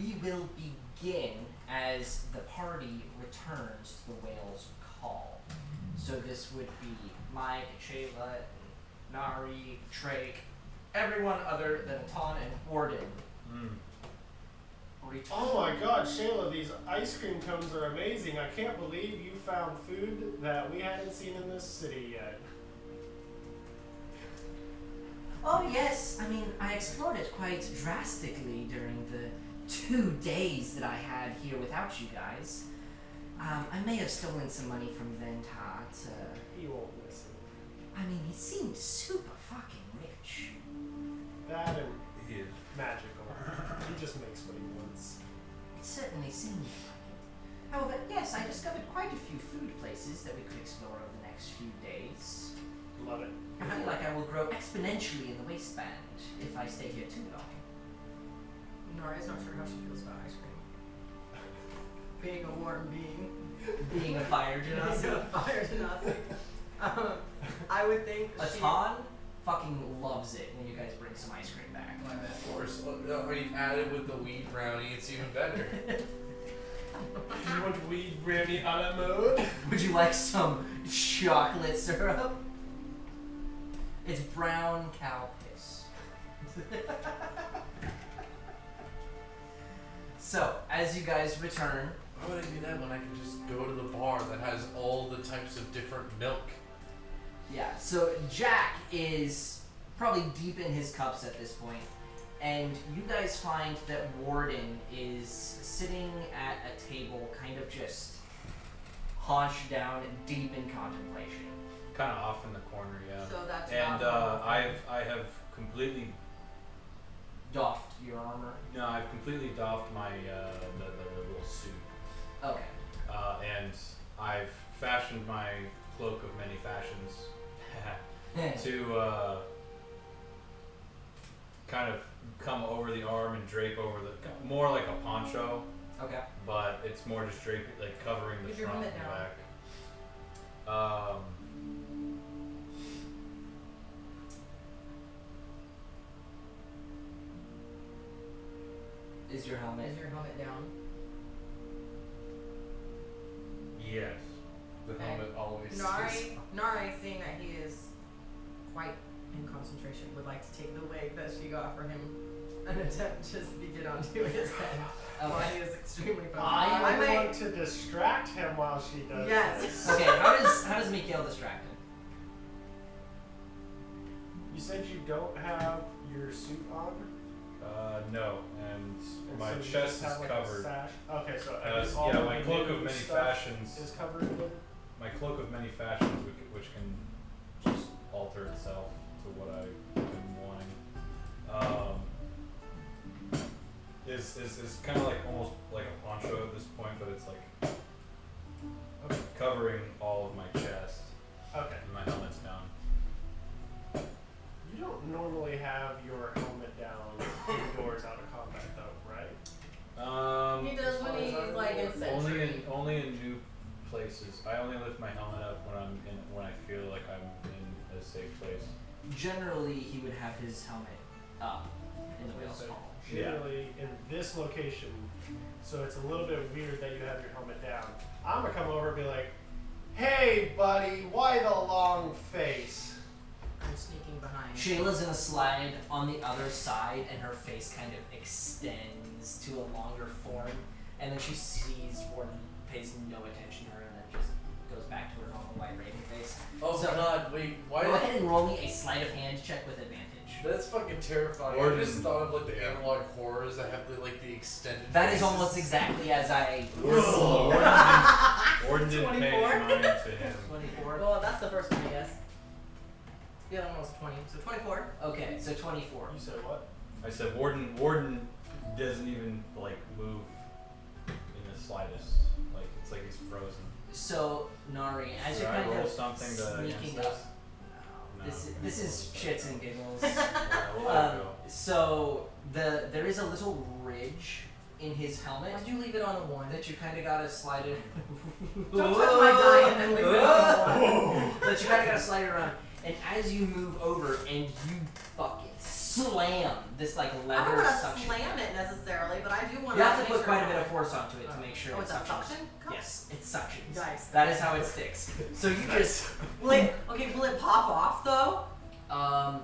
we will begin as the party returns to the whale's call. So this would be Mike, Shayla, Nari, Drake, everyone other than Ton and Warden. Oh my god, Shayla, these ice cream cones are amazing. I can't believe you found food that we hadn't seen in this city yet. Oh yes, I mean, I explored it quite drastically during the 2 days that I had here without you guys. I may have stolen some money from Ventat. He won't listen. I mean, he seemed super fucking rich. That and He is. magical. He just makes what he wants. It certainly seemed like it. However, yes, I discovered quite a few food places that we could explore over the next few days. Love it. I feel like I will grow exponentially in the waistband if I stay here too long. Nari's not sure how she feels about ice cream. Being a warm being. Being a fire genasi. Being a fire genasi. I would think Atan fucking loves it when you guys bring some ice cream back. Of course. When you add it with the weed brownie, it's even better. You want weed brownie a la mode? Would you like some chocolate syrup? It's brown cow piss. So, as you guys return, Why would I do that when I can just go to the bar that has all the types of different milk? yeah, so Jack is probably deep in his cups at this point, and you guys find that Warden is sitting at a table, kind of just haunched down, deep in contemplation. Kind of off in the corner, yeah. So that's And not I have completely Doffed your armor. no, I've completely doffed my the little suit, Okay. and I've fashioned my cloak of many fashions to kind of come over the arm and drape over the more like a poncho, Okay. but it's more just draping, like covering the Leave your front and helmet back. Is your helmet? Is your helmet down? Yes. The Okay. helmet always is. Nari, seeing that he is quite in concentration, would like to take the wig that she got for him and attempt to speak it onto his head while he is extremely focused. I might. want to distract him while she does Yes. this. Okay, how does Mikael distract him? You said you don't have your suit on? No, and And my so you chest just is have, like, a covered. sash? Okay, so Yeah, all my the cloak new of many stuff fashions. is covered in it? My cloak of many fashions, which can just alter itself to what I've been wanting, is kind of like almost like a poncho at this point, but it's like Okay. covering all of my chest, Okay. and my helmet's down. You don't normally have your helmet down indoors out of combat though, right? He does when he's like in sentry. Only in new places. I only lift my helmet up when I feel like I'm in a safe place. Generally, he would have his helmet up in the whale's So call. generally in this location, so it's a little bit weird that you have your helmet down. I'm gonna come over and be like, "Hey, buddy, why the long face?" I'm sneaking behind. Shayla's in a slide on the other side, and her face kind of extends to a longer form. And then she sees Warden, pays no attention to her, and then just goes back to her normal white raven face. Oh So- god, wait, why Go did ahead and roll me a sleight of hand check with advantage. That's fucking terrifying. Or I just just- thought of like the analog horrors that have the extended That is faces. almost exactly as I. Warden didn't pay 24? any mind to him. 24. Well, that's the first one, I guess. The other one was 20, so 24. Okay, so 24. You said what? I said Warden doesn't even like move in the slightest. Like it's like he's frozen. So Nari, as Should you're I kind roll of something sneaking against up. No. This is shits and giggles. Yeah, we'll let it go. So there is a little ridge in his helmet Why'd you leave it on a 1? that you kind of gotta slide it. Don't touch my die and then leave it on a 1. That you kind of gotta slide it around, and as you move over and you fucking slam this like I don't leather want to suction. slam it necessarily, but I do want You have to make put sure quite a it's bit of not- force onto it to make sure Oh, it it's a suctions. suction cup? Yes, it suctions. Nice. That is how it sticks. So you just Will it pop off though?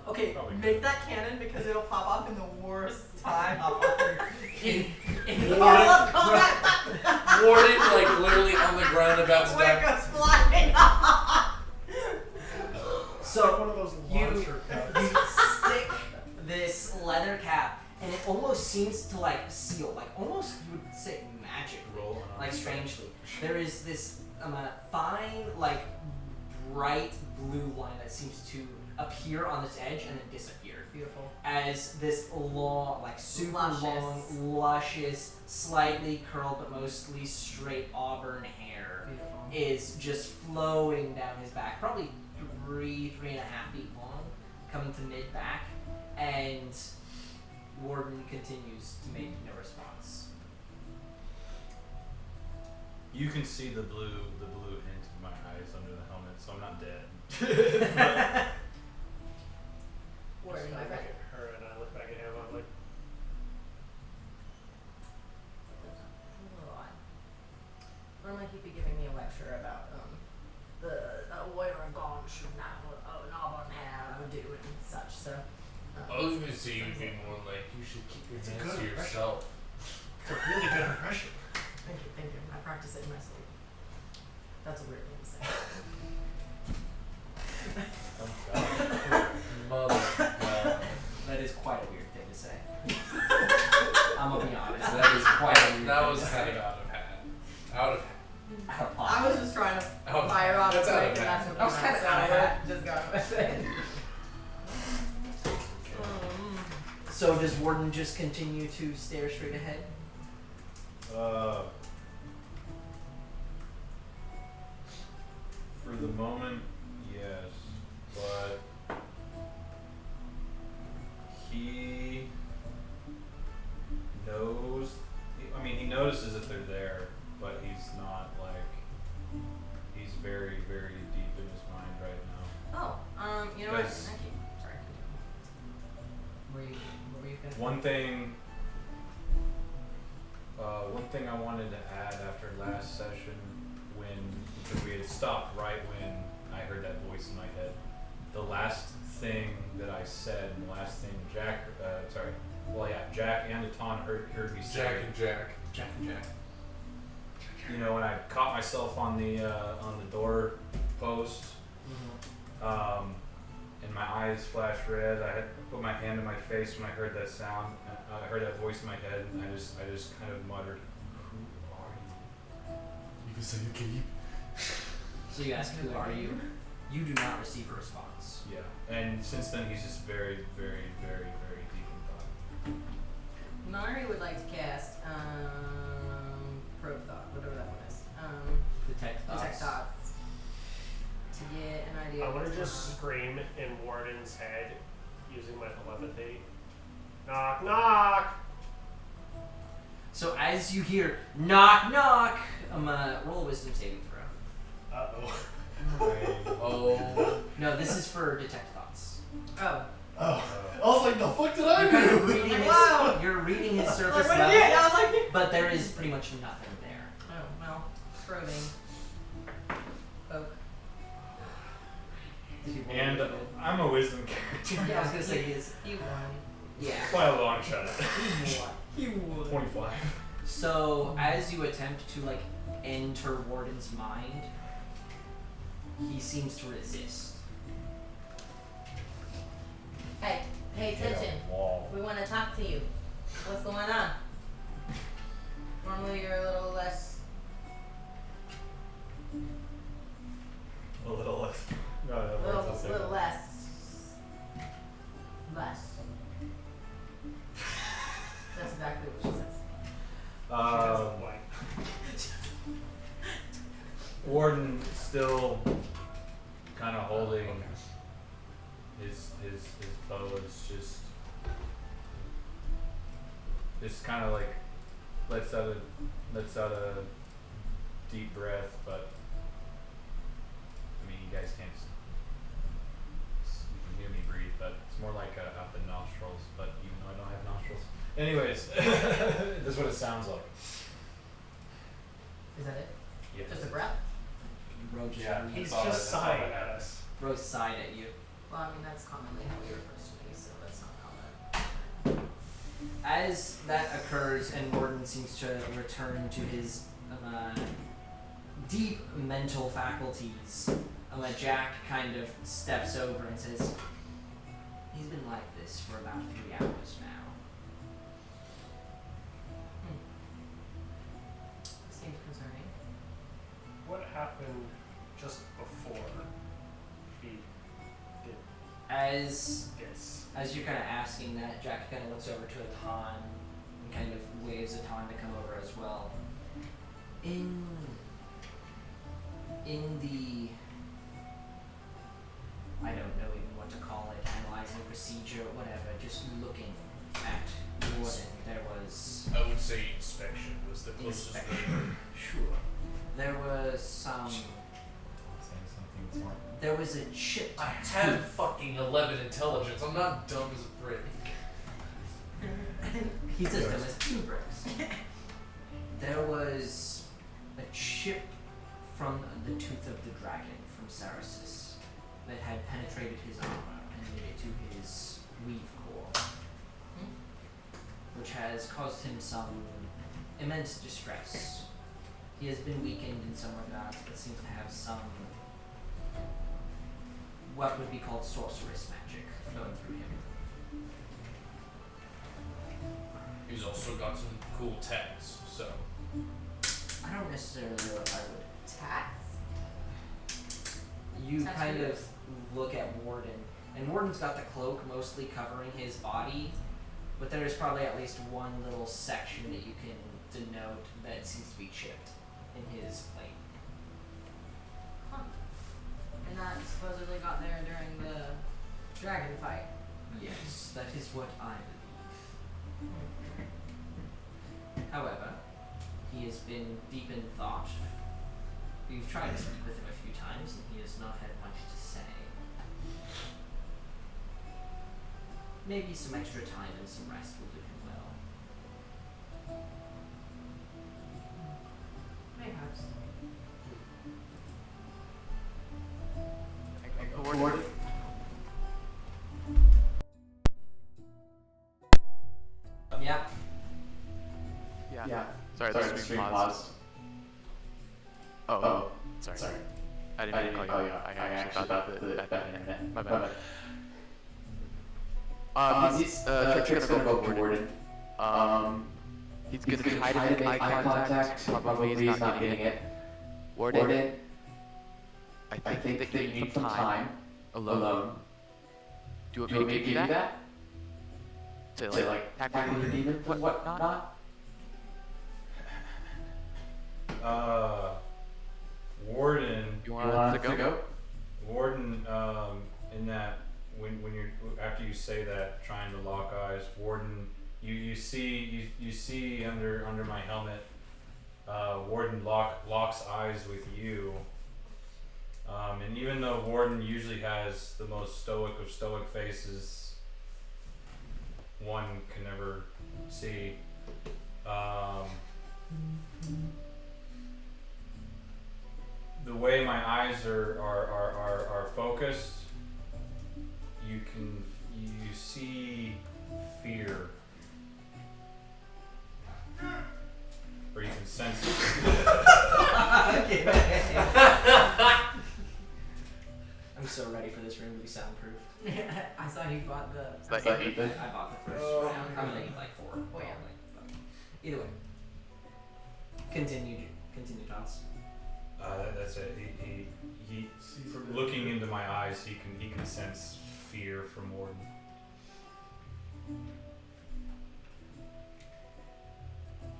Okay, Probably make that cannon because it'll pop off in the worst time. in Call up combat. Warden, like literally on the ground about to Where it die. goes flying. So one of those you launcher cups. you stick this leather cap, and it almost seems to like seal, like almost you would say magically, Roll on like strangely. There is this fine, like bright blue line that seems to appear on this edge and then disappear. Beautiful. As this long, like super Luscious. long, luscious, slightly curled but mostly straight auburn hair Beautiful. is just flowing down his back, probably 3.5 feet long, coming to mid back, and Warden continues to make no response. You can see the blue hint in my eyes under the helmet, so I'm not dead. Warden, I my look friend. at her and I look back at him. I'm like, Normally he'd be giving me a lecture about the where a gone should not an auburn hair would do and such. So. I was gonna say you'd be more like you should keep your It's a hands good to impression. yourself. it's a really good impression. Thank you. I practice it in my sleep. That's a weird thing to say. Mother God. That is quite a weird thing to say. I'm gonna be honest. That is quite a weird That thing was to kind say. of out of hand. Out of hand. Out of I pocket. was just trying to Out of fire off That's out quick, of and hand. that's what That was came kinda out, out of so I hand. just got with it. So does Warden just continue to stare straight ahead? For the moment, yes, but he knows. I mean, he notices that they're there, but he's not like. He's very, very deep in his mind right now. Oh, you know what? Because- Thank you. Sorry. What were you gonna? One thing I wanted to add after last session, because we had stopped right when I heard that voice in my head. The last thing that I said, and the last thing Jack and Atan heard me say. Jack and Jack. Jack and Jack. You know, when I caught myself on the door post, and my eyes flashed red. I had put my hand in my face when I heard that sound. And I heard that voice in my head, and I just kind of muttered, "Who are you?" You can say you keep. So you ask, who are you? You do not receive a response. Yeah. And since then, he's just very, very, very, very deep in thought. Nari would like to cast probe thought, whatever that one is. Detect thoughts. Detect thoughts. To get an idea. I of want to what's just going scream in Warden's head using my telepathy. Knock, knock! So as you hear knock knock, roll a wisdom saving throw. Uh-oh. Oh. No, this is for detect thoughts. on. Oh. I was like, the fuck did I You're kind of do? reading his, Wow. you're reading his Oh. surface Like, what did you? I level, was like, but there is pretty much nothing there. oh well, probing. Oak. Did you roll And really good? I'm a wisdom character. Yeah, I was gonna say he is. He won. Yeah. By a long shot. He won. 25. So as you attempt to like enter Warden's mind, he seems to resist. Hey, pay attention. Wall. We want to talk to you. What's going on? Normally you're a little less. A little less. No, Little less. Less. That's exactly what she says. She has a white. Warden still kind of holding his bow is just kind of like lets out a deep breath, but I mean you guys can't you can hear me breathe, but it's more like out the nostrils, but even though I don't have nostrils. Anyways, This is what it sounds like. Is that it? Yeah. Just a breath? Bro just, Yeah. He's That's all just that's all sighing that at happens. us. Bro sighed at you. Well, I mean, that's commonly how he refers to me, so that's not how that. As that occurs and Warden seems to return to his deep mental faculties, Jack kind of steps over and says, he's been like this for about 3 hours now. Seems concerning. What happened just before he did As this? you're kind of asking that, Jack kind of looks over to Atan and kind of waves Atan to come over as well. In the, I don't know even what to call it, analyzing the procedure, whatever, just looking at Warden, there was, I would say inspection was the closest word. sure, there was some, Saying something smart. there was a chip. I have fucking 11 intelligence. I'm not dumb as a brick. He's as dumb as 2 bricks. There was a chip from the tooth of the dragon from Sarasis that had penetrated his armor and made it to his weave core, which has caused him some immense distress. He has been weakened in some regards, but seems to have some what would be called sorceress magic flowing through him. He's also got some cool tags, so. I don't necessarily know if I would. Tax? You Tattoos? kind of look at Warden, and Warden's got the cloak mostly covering his body, but there's probably at least one little section that you can denote that seems to be chipped in his plate. Huh. And that supposedly got there during the dragon fight. Yes, that is what I believe. However, he has been deep in thought. We've tried to speak with him a few times, and he has not had much to say. Maybe some extra time and some rest will do him well. Mayhaps. Warden? Yeah. Yeah. Sorry, the stream paused. Oh, sorry. I didn't mean to call you. I actually thought that the internet. My bad. Trick's gonna go to Warden. He's gonna try to make eye contact. Probably he's not getting it. Warden, I think that you need some time alone. Do you want me to give you that? To like tackle the demons and whatnot? Warden. You want us to go? Warden, in that when you're after you say that, trying to lock eyes, Warden, you see under my helmet, Warden locks eyes with you. And even though Warden usually has the most stoic of stoic faces one can ever see, the way my eyes are focused, you see fear, or you can sense it. I'm so ready for this room to be soundproof. I saw you bought the. But Ethan? I bought the first Oh. round. I'm gonna need like 4. Oh, yeah. Probably. Either way. Continue, Toss. That's it. He from looking into my eyes, he can sense fear from Warden.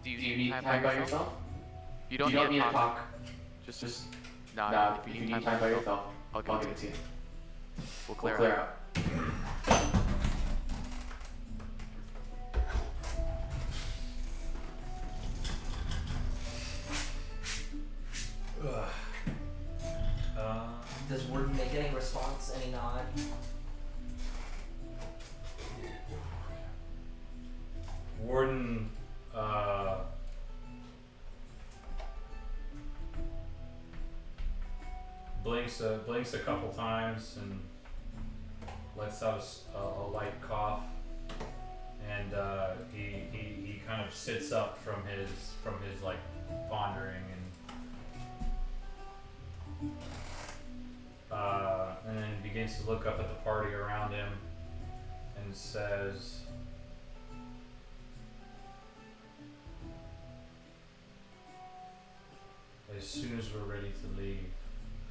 Do you need time by yourself? You don't need to talk. Just nah. If you need time by yourself, I'll give it to you. We'll clear out. Does Warden make any response, any nod? Warden blinks a couple times and lets out a light cough, and he kind of sits up from his like pondering and then begins to look up at the party around him and says, "As soon as we're ready to leave,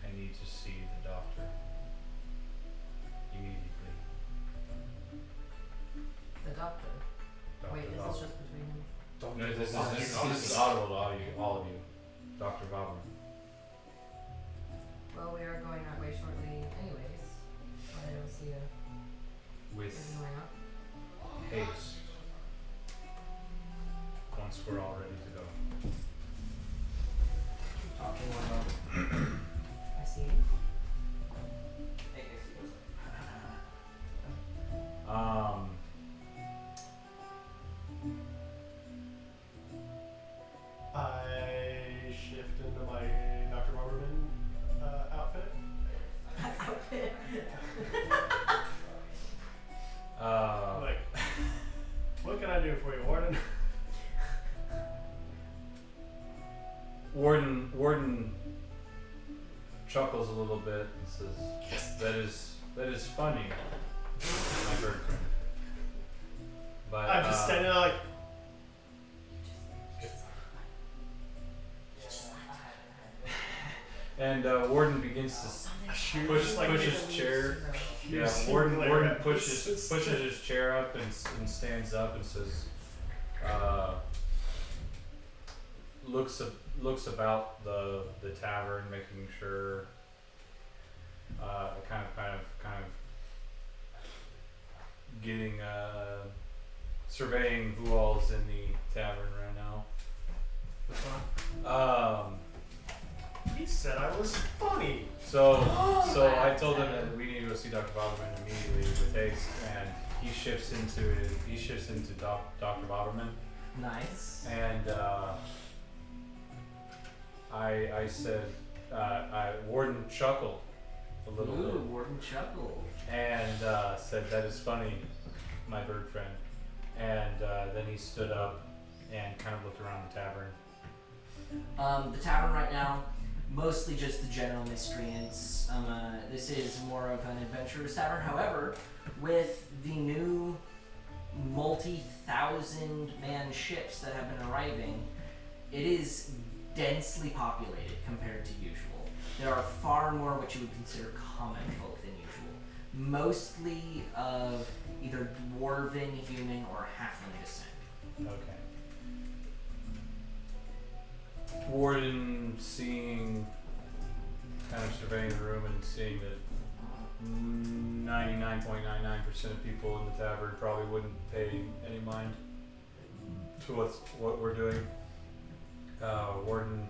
I need to see the doctor. Immediately." The doctor. Wait, is this just between him? Don't No, give this up. is audible to all of you. Dr. Bobbin. Well, we are going that way shortly anyways. I don't see a With reason why not. haste. Once we're all ready to go. Talking one moment. I see. Hey, Casey, what's I shift into my Dr. Barberman outfit. Outfit. Like, what can I do for you, Warden? Warden chuckles a little bit and says, that is funny, my bird friend. But I'm just standing there like, and Warden begins to push his chair. Yeah, Warden pushes his chair up and stands up and says, looks about the tavern, making sure, kind of getting surveying who all's in the tavern right now. he said I was funny. So I told him that we need to go see Dr. Boberman immediately with haste, and he shifts into Dr. Boberman, Nice. and I said, Warden chuckled a little Ooh, bit Warden chuckled. and said, "That is funny, my bird friend," and then he stood up and kind of looked around the tavern. The tavern right now, mostly just the general miscreants. This is more of an adventurous tavern. However, with the new multi-thousand-man ships that have been arriving, it is densely populated compared to usual. There are far more what you would consider common folk than usual. Mostly of either dwarven, human, or halfling descent. Okay. Warden seeing, kind of surveying the room and seeing that 99.99% of people in the tavern probably wouldn't pay any mind to what we're doing. Warden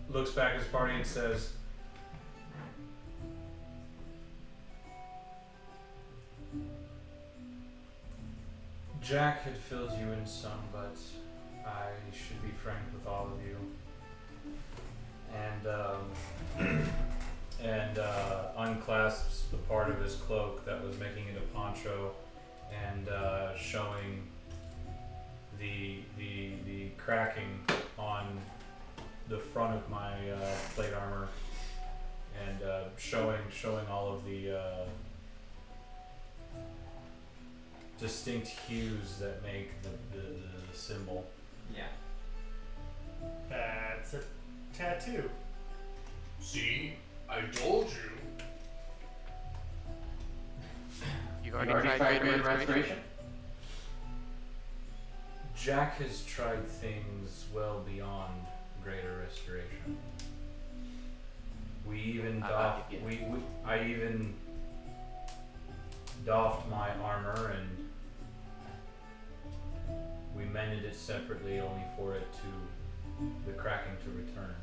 looks back at his party and says, "Jack had filled you in some, but I should be frank with all of you." And unclasps the part of his cloak that was making it a poncho, and showing the cracking on the front of my plate armor, and showing all of the distinct hues that make the symbol. Yeah. That's a tattoo. See, I told you. You already tried Great Restoration? Jack has tried things well beyond Greater Restoration. We even doffed, I even doffed my armor and we mended it separately, only for it the cracking to return.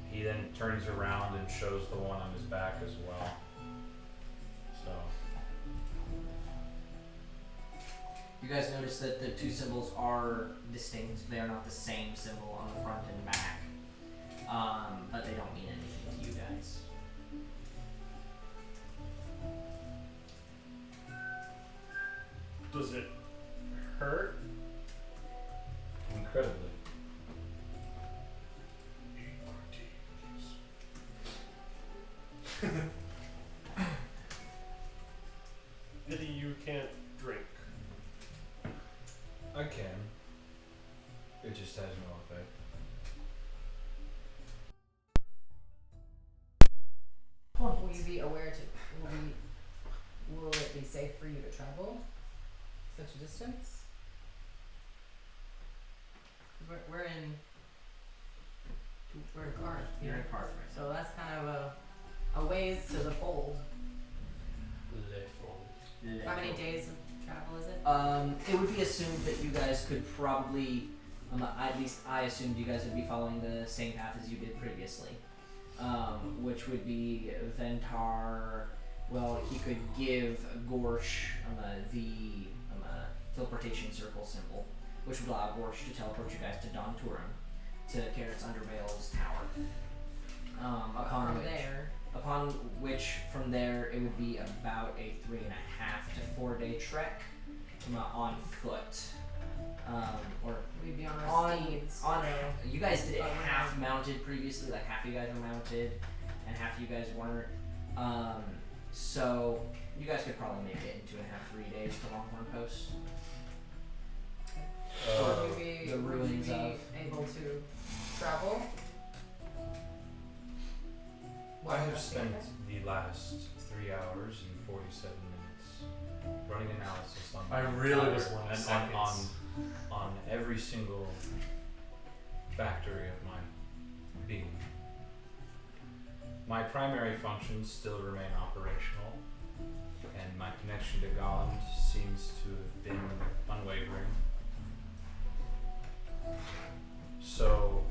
He then turns around and shows the one on his back as well. So. You guys notice that the two symbols are distinct. They are not the same symbol on the front and back. but they don't mean anything to you guys. Does it hurt? Incredibly. Pity you can't drink. I can. It just has no effect. Will you be aware will it be safe for you to travel such a distance? We're in Carth. You're in Carth, right? So that's kind of a ways to the fold. How many days of travel is it? It would be assumed that you guys could probably, at least I assumed you guys would be following the same path as you did previously, which would be Ventar. Well, he could give Gorsh the teleportation circle symbol, which would allow Gorsh to teleport you guys to Don Turum, to Garrett's Undervale's tower. Upon which, from there, it would be about a 3.5 to 4 day trek on foot. Or We'd be on our steeds. You guys did it But we're half not. mounted previously, like half of you guys were mounted, and half of you guys weren't. So you guys could probably make it in 2.5, 3 days to Longhorn Post. Would you the ruins be of- able to travel? I have spent the last 3 hours and 47 minutes running analysis on I my really entire- was wanting and seconds. on every single factory of my being. My primary functions still remain operational, and my connection to God seems to have been unwavering. So,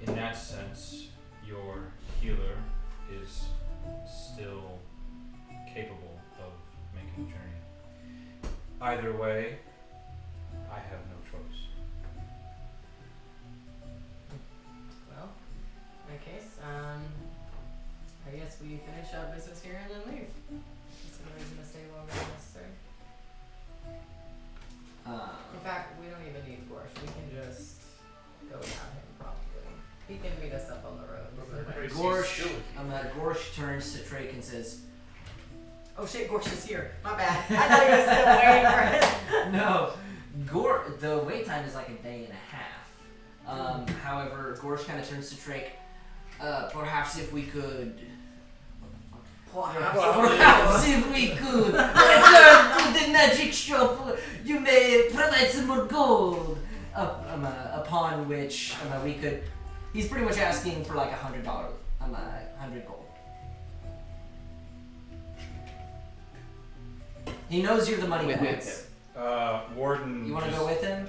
in that sense, your healer is still capable of making a journey. Either way, I have no choice. Well, in that case, I guess we finish up business here and then leave. There's no reason to stay longer than necessary. In fact, we don't even need Gorsh. We can just go without him, probably. He can meet us up on the road. Gorsh turns to Drake and says, Oh shit, Gorsh is here. My bad. I thought he was still waiting for it. "No, the wait time is like a day and a half." However, Gorsh kind of turns to Drake. Perhaps if we could. Perhaps if we could return to the magic shop, you may provide some more gold. Upon which we could. He's pretty much asking for like $100. 100 gold. He knows you're the money With bags. Warden. You want to just- go with him?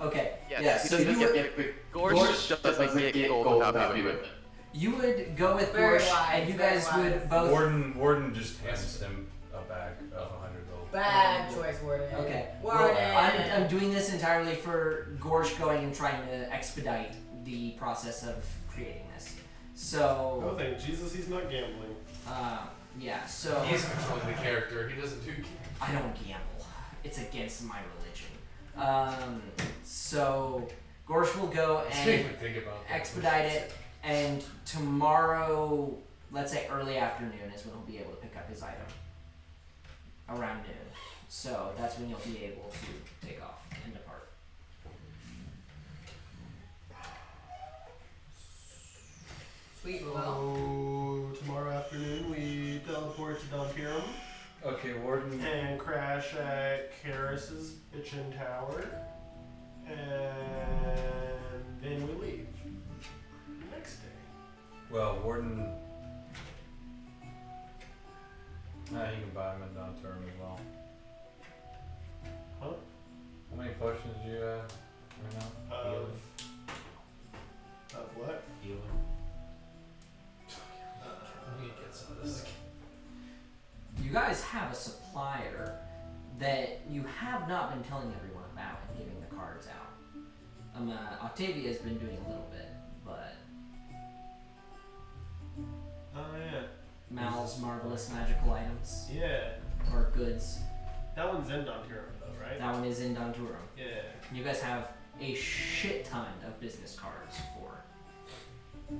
Okay. Yes, Yeah, he so doesn't you would, get Gorsh doesn't get gold without me with it. you would go with Very Gorsh, wise, and you very guys wise. would both. Warden just hands him a bag of 100 gold. Bad choice, Warden. Okay. Warden. Well, I'm doing this entirely for Gorsh going and trying to expedite the process of creating this. Oh, So, thank Jesus he's not gambling. yeah. So He's controlling the character. He doesn't do. I don't gamble. It's against my religion. So Gorsh will go Let's and even think about that. expedite it, and tomorrow, let's say early afternoon, is when he'll be able to pick up his item. Around noon. So that's when you'll be able to take off and depart. Sweet, well. So tomorrow afternoon we teleport to Donpirum Okay, Warden. and crash at Karis's Bitchin Tower, and then we leave. Next day. Well, Warden. He can buy him a down term as well. Huh? How many potions do you have right now? Of what? Healing. We need to get some of this. You guys have a supplier that you have not been telling everyone about and giving the cards out. Octavia has been doing a little bit, but Oh yeah. Mal's marvelous magical items Yeah. or goods. That one's in Donturum though, right? That one is in Donturum. Yeah. You guys have a shit ton of business cards for.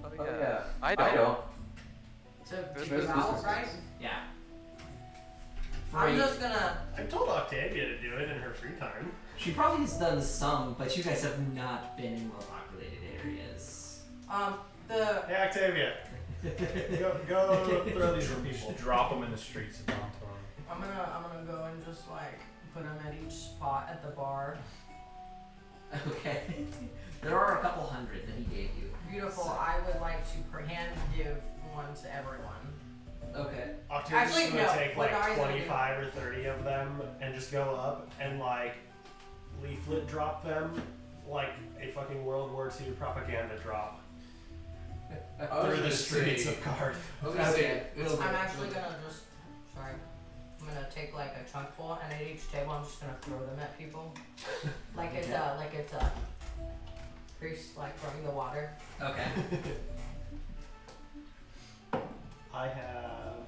Oh yeah. I don't. So, There's to Val, business. right? Yeah. I'm Free. just gonna. I told Octavia to do it in her free time. She probably has done some, but you guys have not been in well-populated areas. The. Hey Octavia, go throw these for people. Drop them in the streets of Dontorum. I'm gonna go and just like put them at each spot at the bar. Okay. There are a couple hundred that he gave you. Beautiful. So- I would like to hand give one to everyone. Okay. Octavia's Actually, just gonna no. take What like are you gonna 25 or 30 of them and just go up and like leaflet drop them like a fucking World War II propaganda drop through the streets of Karth. I was gonna say, it's, I'm actually gonna just. Sorry. I'm gonna take like a chunk full, and at each table, I'm just gonna throw them at people. Like it's a priest like throwing the water. Okay. I have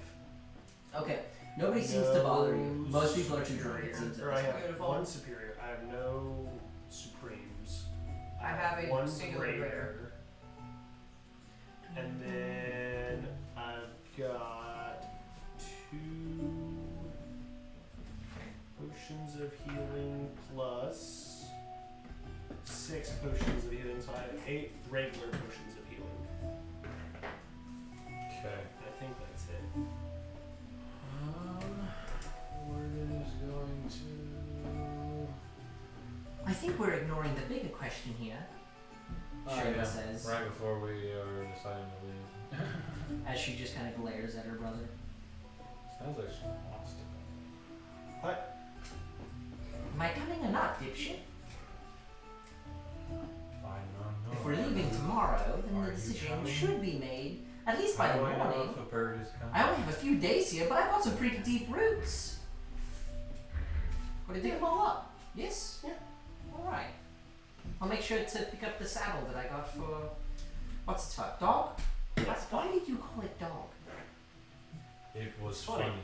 Okay. Nobody seems to bother you. Most people are too drunk, it seems. Or I have Beautiful. one superior. I have no supremes. I have a one single greater. And then I've got 2 potions of healing plus 6 potions of healing, so I have 8 regular potions of healing. Okay. I think that's it. Warden is going to. I think we're ignoring the bigger question here. Shayla yeah. says, Right before we are deciding to leave. as she just kind of glares at her brother. Sounds like she wants to. What? Am I coming or not, dipshit? I don't know. If we're leaving tomorrow, then Are the you decision coming? should be made, at least by How the do I know morning. if a bird is coming? I only have a few days here, but I've got some pretty deep roots. What do you think of all up? Yes? Yeah. Alright. I'll make sure to pick up the saddle that I got for... What's its fuck? Dog? Why did you call it dog? It was Funny. funny.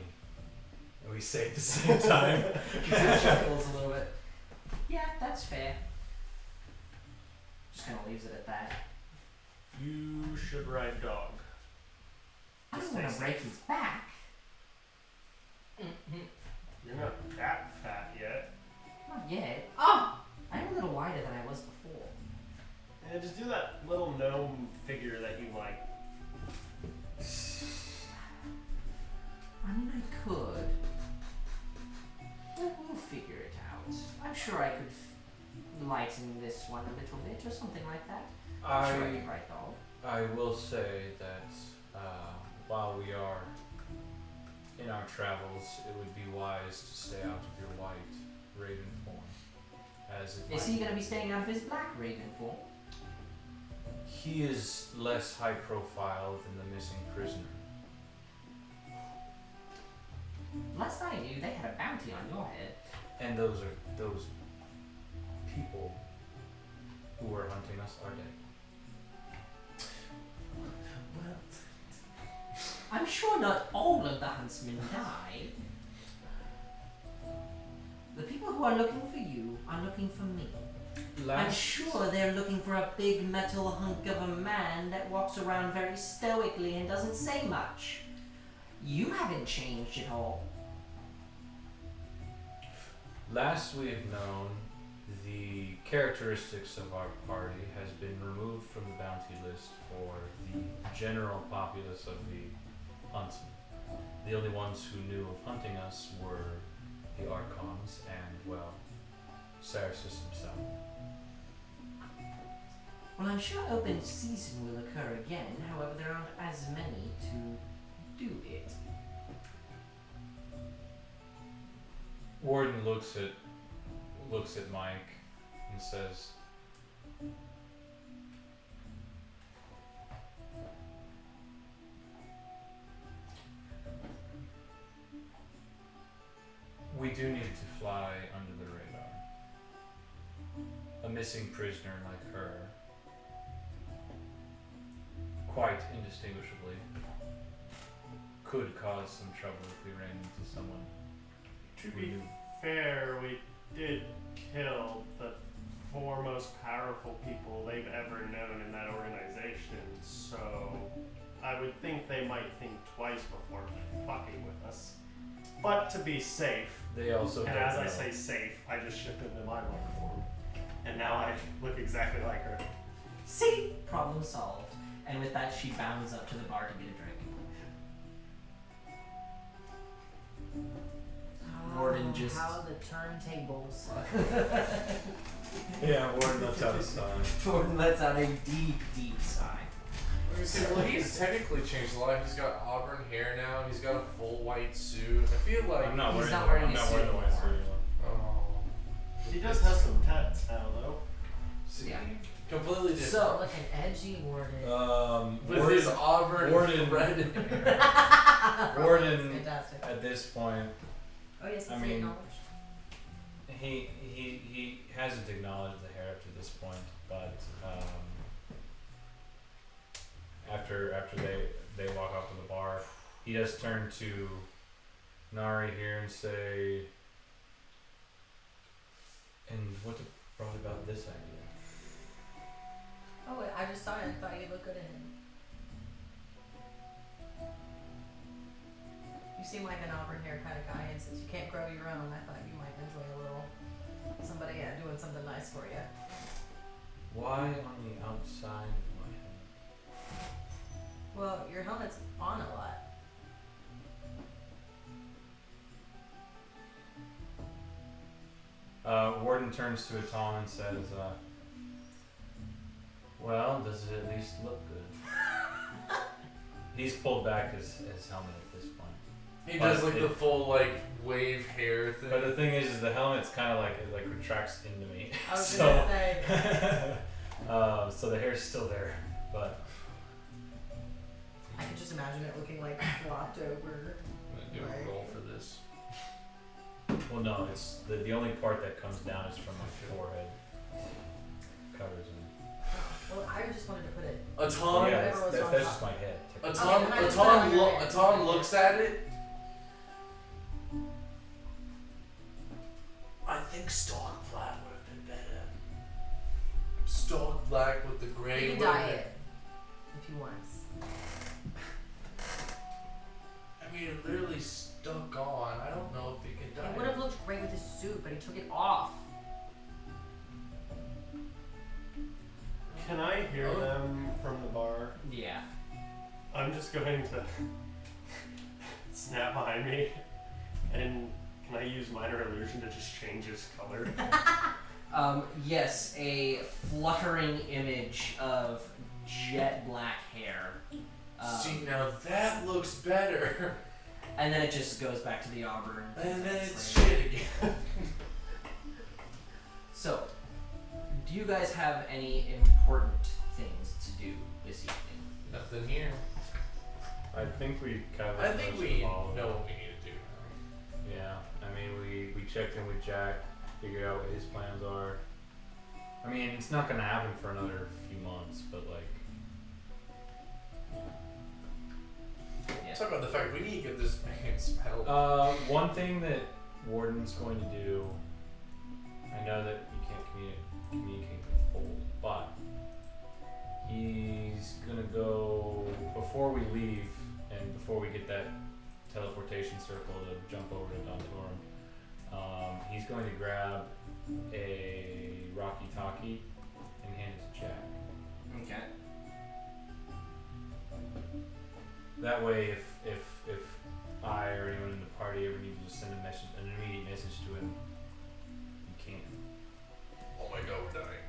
And we say at the same time. She kind of chuckles a little bit. Yeah, that's fair. Just kind of leaves it at that. You should ride dog. I don't Stay want to safe. break his back. You're not that fat yet. Not yet. Oh! I'm a little wider than I was before. Yeah, just do that little gnome figure that you like. I mean, I could. We'll figure it out. I'm sure I could lighten this one a little bit or something like that. I'm sure I could write dog. I will say that while we are in our travels, it would be wise to stay out of your white raven form. As it Is might he going to be staying out of his black raven form? He is less high profile than the missing prisoner. Last I knew, they had a bounty on your head. And those people who were hunting us are dead. I'm sure not all of the huntsmen died. The people who are looking for you are looking for me. I'm sure they're looking for a big metal hunk of a man that walks around very stoically and doesn't say much. You haven't changed at all. Last we have known, the characteristics of our party has been removed from the bounty list for the general populace of the huntsmen. The only ones who knew of hunting us were the Archons and, well, Cerasus himself. Well, I'm sure open season will occur again, however there aren't as many to do it. Warden looks at Mike and says, "We do need to fly under the radar. A missing prisoner like her, quite indistinguishably, could cause some trouble if we ran into someone. To we be knew. fair, we did kill the four most powerful people they've ever known in that organization, so I would think they might think twice before fucking with us. But to be safe, They also and don't as I know. say safe, I just shifted into my mother form. And now I look exactly like her. See? Problem solved. And with that, she bounds up to the bar to get a drink. Warden just- How the turntables. Yeah, Warden lets out a sigh. Jordan lets out a deep, deep sigh. Let me see. Well, he's technically changed a lot. He's got auburn hair now. He's got a full white suit. I feel like. I'm not He's wearing not the, wearing I'm a not suit wearing the white anymore. suit anymore. Oh. He does have some tats now, though. See, Yeah. completely different. So- Like an edgy warden. with Warden, his auburn Warden- red hair. Warden Fantastic. at this point, Oh yes, it's I mean- acknowledged. he hasn't acknowledged the hair up to this point, but after they walk off to the bar, he does turn to Nari here and say, "And what brought about this idea?" Oh, wait, I just saw it and thought you looked good in it. You seem like an auburn hair kind of guy, and since you can't grow your own, I thought you might enjoy a little somebody doing something nice for you. Why on the outside of my head? Well, your helmet's on a lot. Warden turns to Atom and says, "Well, does it at least look good?" He's pulled back his helmet at this point. He But does like it- the full like wave hair thing. But the thing is the helmet's kind of like it like retracts into me. I was so, gonna say, so the hair's still there, but I could just imagine it looking like flopped over. I'm gonna do a roll for this. well, no, it's the only part that comes down is from my forehead. Covers me. Well, I just wanted to put it. Aton, yeah, whatever was that's on that's top. just my head. Aton, Okay, then I just put it on your head. Aton looks at it. I think stark black would have been better. Stark black with the gray. You can would've dye been- it if you want. I mean, it literally stuck on. I don't know if you can dye It would have looked great with his suit, but he took it off. Can I hear them from the bar? Yeah. I'm just going to snap behind me, and can I use minor illusion to just change his color? Yes, a fluttering image of jet black hair. See, now that looks better. And then it just goes back to the auburn. And then it's slang. shit again. So, do you guys have any important things to do this evening? Nothing here. I think we covered I think most we of all of know it. what we need to do. Yeah, I mean, we checked in with Jack, figured out what his plans are. I mean, it's not gonna happen for another few months, but like, Talk about the fact we need to get this man some help. one thing that Warden's going to do, I know that you can't communicate with Fold, but he's gonna go, before we leave and before we get that teleportation circle to jump over to Dontorum, he's going to grab a Rocky Talkie and hand it to Jack. Okay. That way, if I or anyone in the party ever needs to send an immediate message to him, you can. Oh my god, we're dying.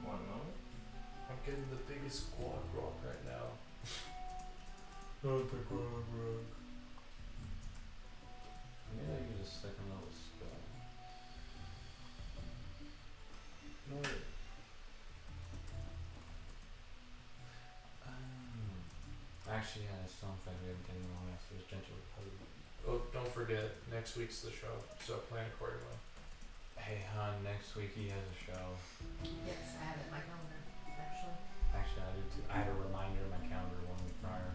One moment. I'm getting the biggest squad rock right now. Maybe I use a second level spell. No. Actually, yeah, it's not fact we haven't taken long enough. There's gentle recovery. Oh, don't forget, next week's the show, so plan accordingly. Hey, hon, next week he has a show. Yes, I have it in my calendar, actually. Actually, I did too. I had a reminder in my calendar 1 week prior.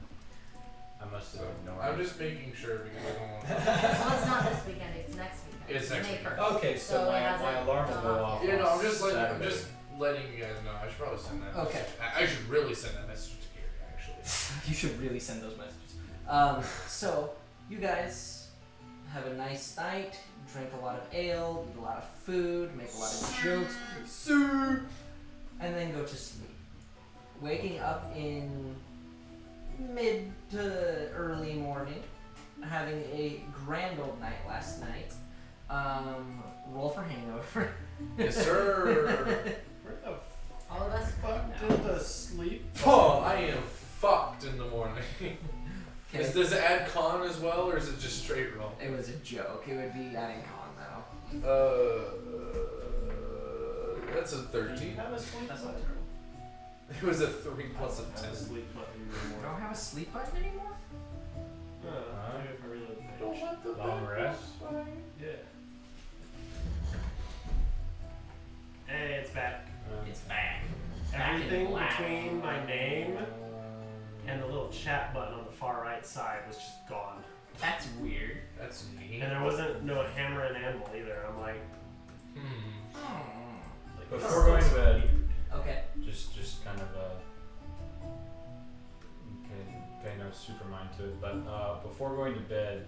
I must have ignored I'm it. just making sure because I don't want to. Well, it's not this weekend, it's next weekend. It's next May weekend. 1st. Okay, so, So it my hasn't alarm will gone go off off. yet. You know, I'm just letting Saturday. you guys know. I should probably send that. Okay. Message. I should really send that message to Gary actually. You should really send those messages. So you guys have a nice night, drink a lot of ale, eat a lot of food, make a lot of jokes, and then go to sleep. Waking up in mid to early morning, having a grand old night last night. Roll for hangover. Yes, sir. Where the All of us? fuck did the sleep? Oh, I am fucked in the morning. Okay. Does it add con as well, or is it just straight roll? It was a joke. It would be adding con though. That's a 13. Have a sleep That's not button? terrible. It was a 3 plus a Have a 10. sleep button You anymore. don't have a sleep button anymore? Maybe if I reload the page. let the Long rest. Yeah. Hey, it's back. It's back. Back in Everything black. between my name and the little chat button on the far right side was just gone. That's weird. That's neat. And there wasn't no hammer and anvil either. I'm like, like Before going to bed, Okay. just kind of pay no super mind to it. But before going to bed,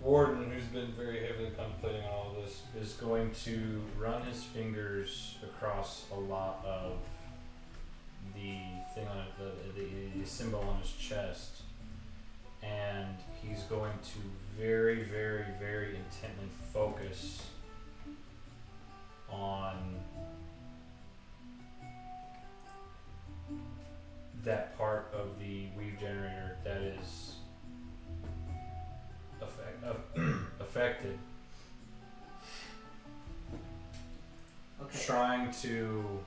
Warden, who's been very heavily contemplating on all of this, is going to run his fingers across a lot of the thing on it, the symbol on his chest, and he's going to very, very, very intently focus on that part of the weave generator that is affected, Okay. trying to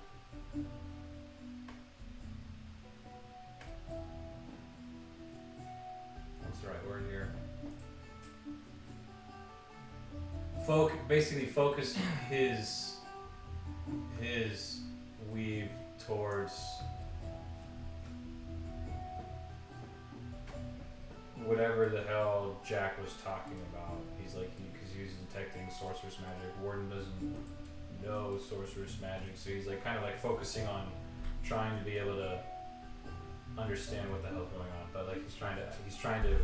what's the right word here? Basically focus his weave towards whatever the hell Jack was talking about. He's like, because he was detecting sorceress magic. Warden doesn't know sorceress magic, so he's like kind of like focusing on trying to be able to understand what the hell's going on. But like he's trying to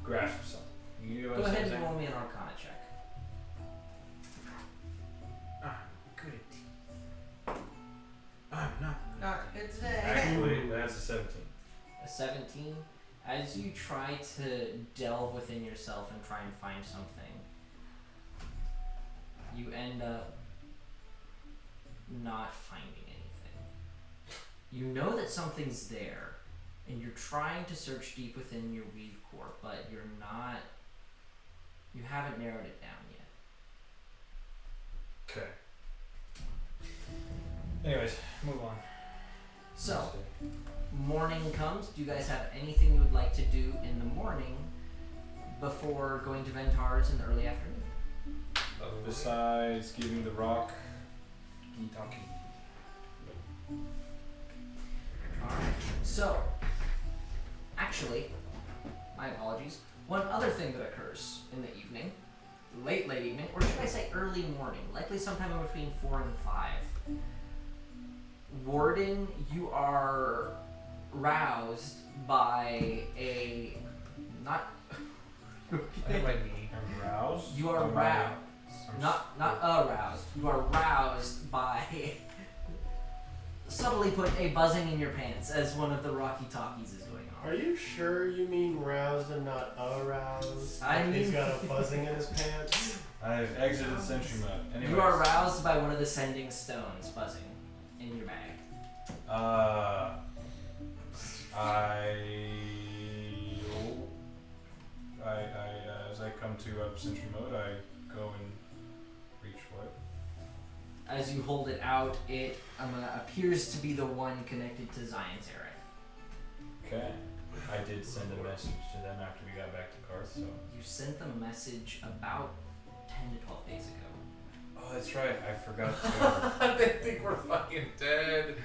grasp something. You know Go what I'm ahead and saying? roll me an Arcana check. Good at I'm not. Not good today. Actually, that's a 17. A 17. As you try to delve within yourself and try and find something, you end up not finding anything. You know that something's there, and you're trying to search deep within your weave core, but you haven't narrowed it down yet. Okay. Anyways, move on. So, morning comes. Do you guys have anything you would like to do in the morning before going to Ventar's in the early afternoon? Besides giving the rock Gitaki. Alright. So, actually, my apologies. One other thing that occurs in the evening, late evening, or should I say early morning, likely sometime in between 4 and 5. Warden, you are roused by a not. I hit my knee. I'm roused. You are roused. Not aroused. You are roused by subtly put a buzzing in your pants as one of the Rocky Talkies is going on. are you sure you mean roused and not aroused? I Like he's mean- got a buzzing in his pants. I've exited sentry mode. Anyways. You are roused by one of the sending stones buzzing in your bag. As I come to sentry mode, I go and reach what? As you hold it out, it appears to be the one connected to Zion's Eric. Okay. I did send a message to them after we got back to Karth, so. You sent them a message about 10 to 12 days ago. Oh, that's right. I forgot to. They think we're fucking dead.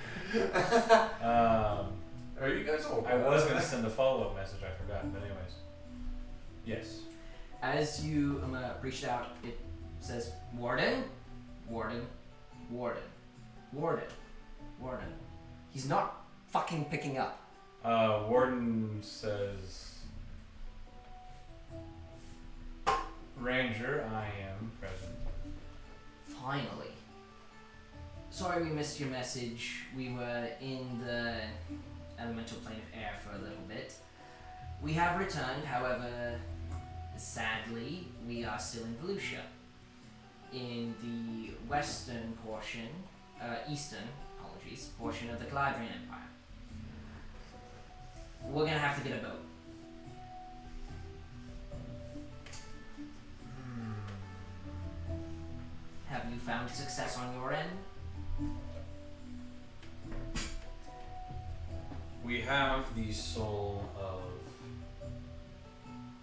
Are you guys all I was gonna send a follow-up message. I forgot. But anyways, yes. As you reach out, it says, Warden? Warden? Warden? Warden? Warden? He's not fucking picking up. Warden says, Ranger, I am present. Finally. Sorry we missed your message. We were in the elemental plane of air for a little bit. We have returned, however, sadly, we are still in Volusia. In the western portion, portion of the Galadrian Empire. We're gonna have to get a boat. Have you found success on your end? We have the soul of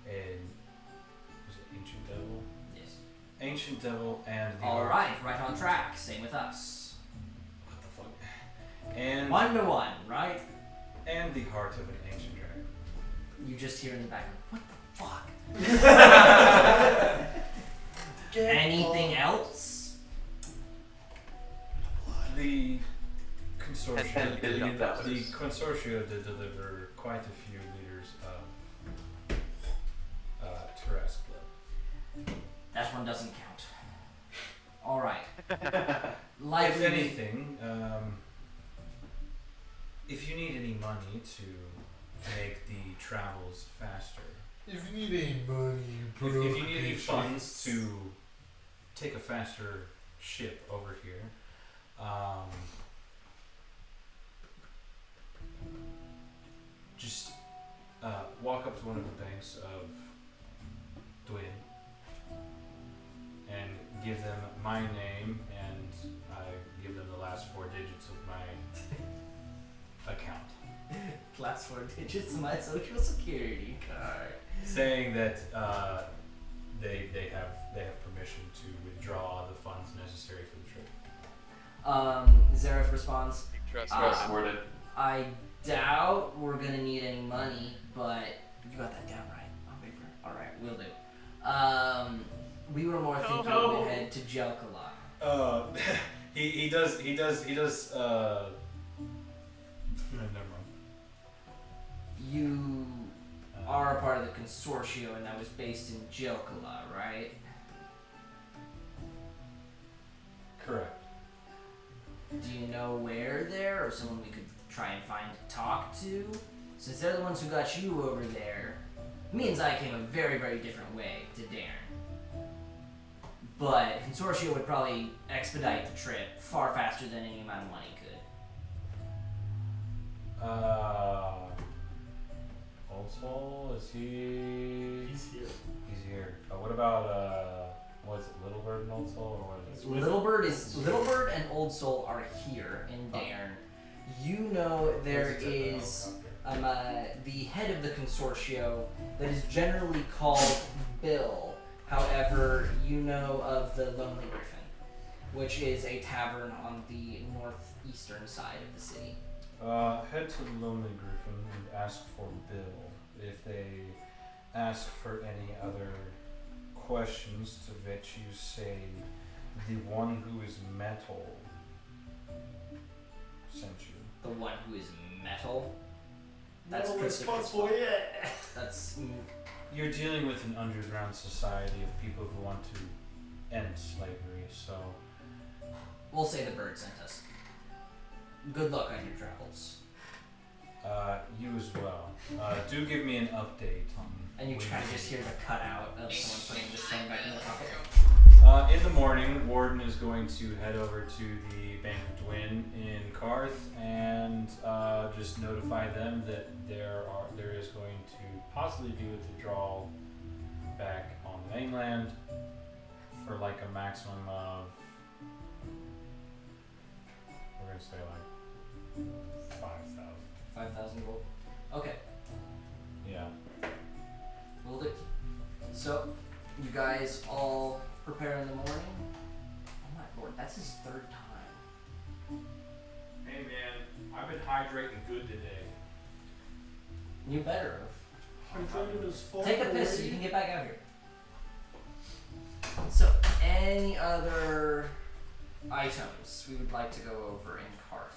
an ancient devil? Yes. Ancient devil and the Alright, right on track. Same with us. What the fuck? And 1 to 1, right? and the heart of an ancient dragon. You just hear in the background, what the fuck? Get Anything else? The consortium, $10 billion. the consortium did deliver quite a few liters of Teresk blood. That one doesn't count. Alright. If anything, if you need any money to make the travels faster, If you need any money, if you need any funds to take a faster ship over here, just walk up to one of the banks of Dwayne and give them my name, and I give them the last 4 digits of my account, Last 4 digits of my social security card. saying that they have permission to withdraw the funds necessary for the trip. Zareth responds, Trust Warden. I doubt we're gonna need any money, but you got that down right on paper. Alright, we'll do. We were more thinking we would head to Jelkala. He does never mind. You are a part of the consortium and that was based in Jelkala, right? Correct. Do you know where there, or someone we could try and find to talk to? Since they're the ones who got you over there, me and Zai came a very, very different way to Darren. But Consortia would probably expedite the trip far faster than any amount of money could. Old Soul, is he? He's here. He's here. What about what is it, Little Bird and Old Soul, or what is it? Little Bird and Old Soul are here in Darn. You know there is the head of the consortio that is generally called Bill. However, you know of the Lonely Griffin, which is a tavern on the northeastern side of the city. Head to the Lonely Griffin and ask for Bill. If they ask for any other questions, to which you say the one who is metal sent you. The one who is metal. That's That's no Christopher. responsible yet. That's You're dealing with an underground society of people who want to end slavery, so we'll say the bird sent us. Good luck on your travels. you as well. Do give me an update on. And you when kind of just hear the cutout of someone putting this thing back in the pocket. In the morning, Warden is going to head over to the Bank of Dwyn in Karth and just notify them that there is going to possibly be a withdrawal back on the mainland for like a maximum of, we're gonna say like 5,000. 5,000 gold. Okay, Yeah. we'll do. So, you guys all prepare in the morning, That's his third time. Hey man, I've been hydrating good today. You better have. Hydrated as fuck. Take a piss so already. you can get back out here. So, any other items we would like to go over in Karth?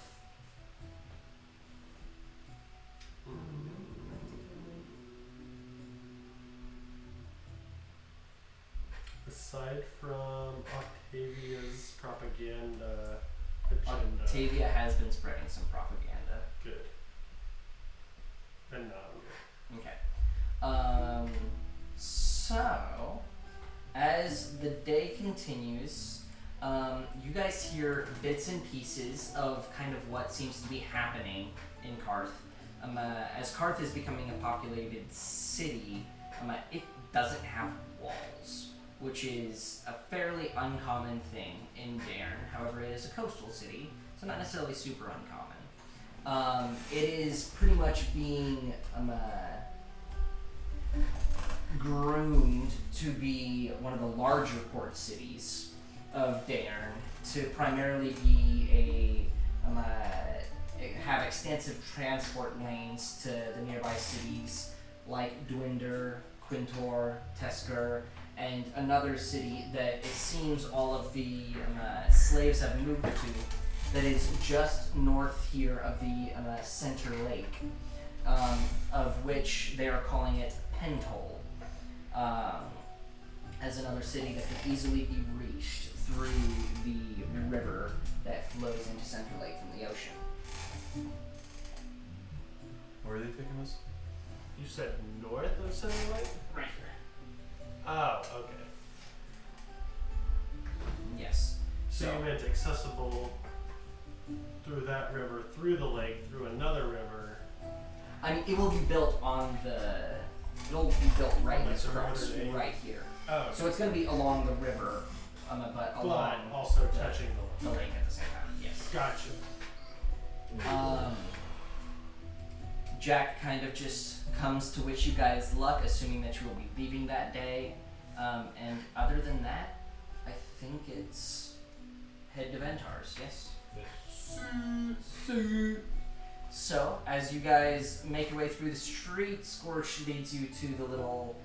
Aside from Octavia's propaganda agenda. Octavia has been spreading some propaganda. Good. And now Okay. So, as the day continues, you guys hear bits and pieces of kind of what seems to be happening in Karth. As Karth is becoming a populated city, it doesn't have walls, which is a fairly uncommon thing in Dairn. However, it is a coastal city, so not necessarily super uncommon. It is pretty much being groomed to be one of the larger port cities of Dairn, to primarily be have extensive transport lanes to the nearby cities like Dwinder, Quintor, Tesker, and another city that it seems all of the slaves have moved to, that is just north here of the Center Lake, of which they are calling it Pentol, as another city that could easily be reached through the river that flows into Center Lake from the ocean. Where are they taking us? you said north of Center Lake? Right here. Oh, okay. Yes. So you meant accessible through that river, through the lake, through another river. I mean, it will be built on the. It'll be built right Like this across, Rotterdam. right here. Oh, So it's going to be along the river, but along but also touching the lake at the same time. Yes. Gotcha. Jack kind of just comes to wish you guys luck, assuming that you will be leaving that day. And other than that, I think it's head to Ventar's. Yes. So, as you guys make your way through the street, Scorch leads you to the little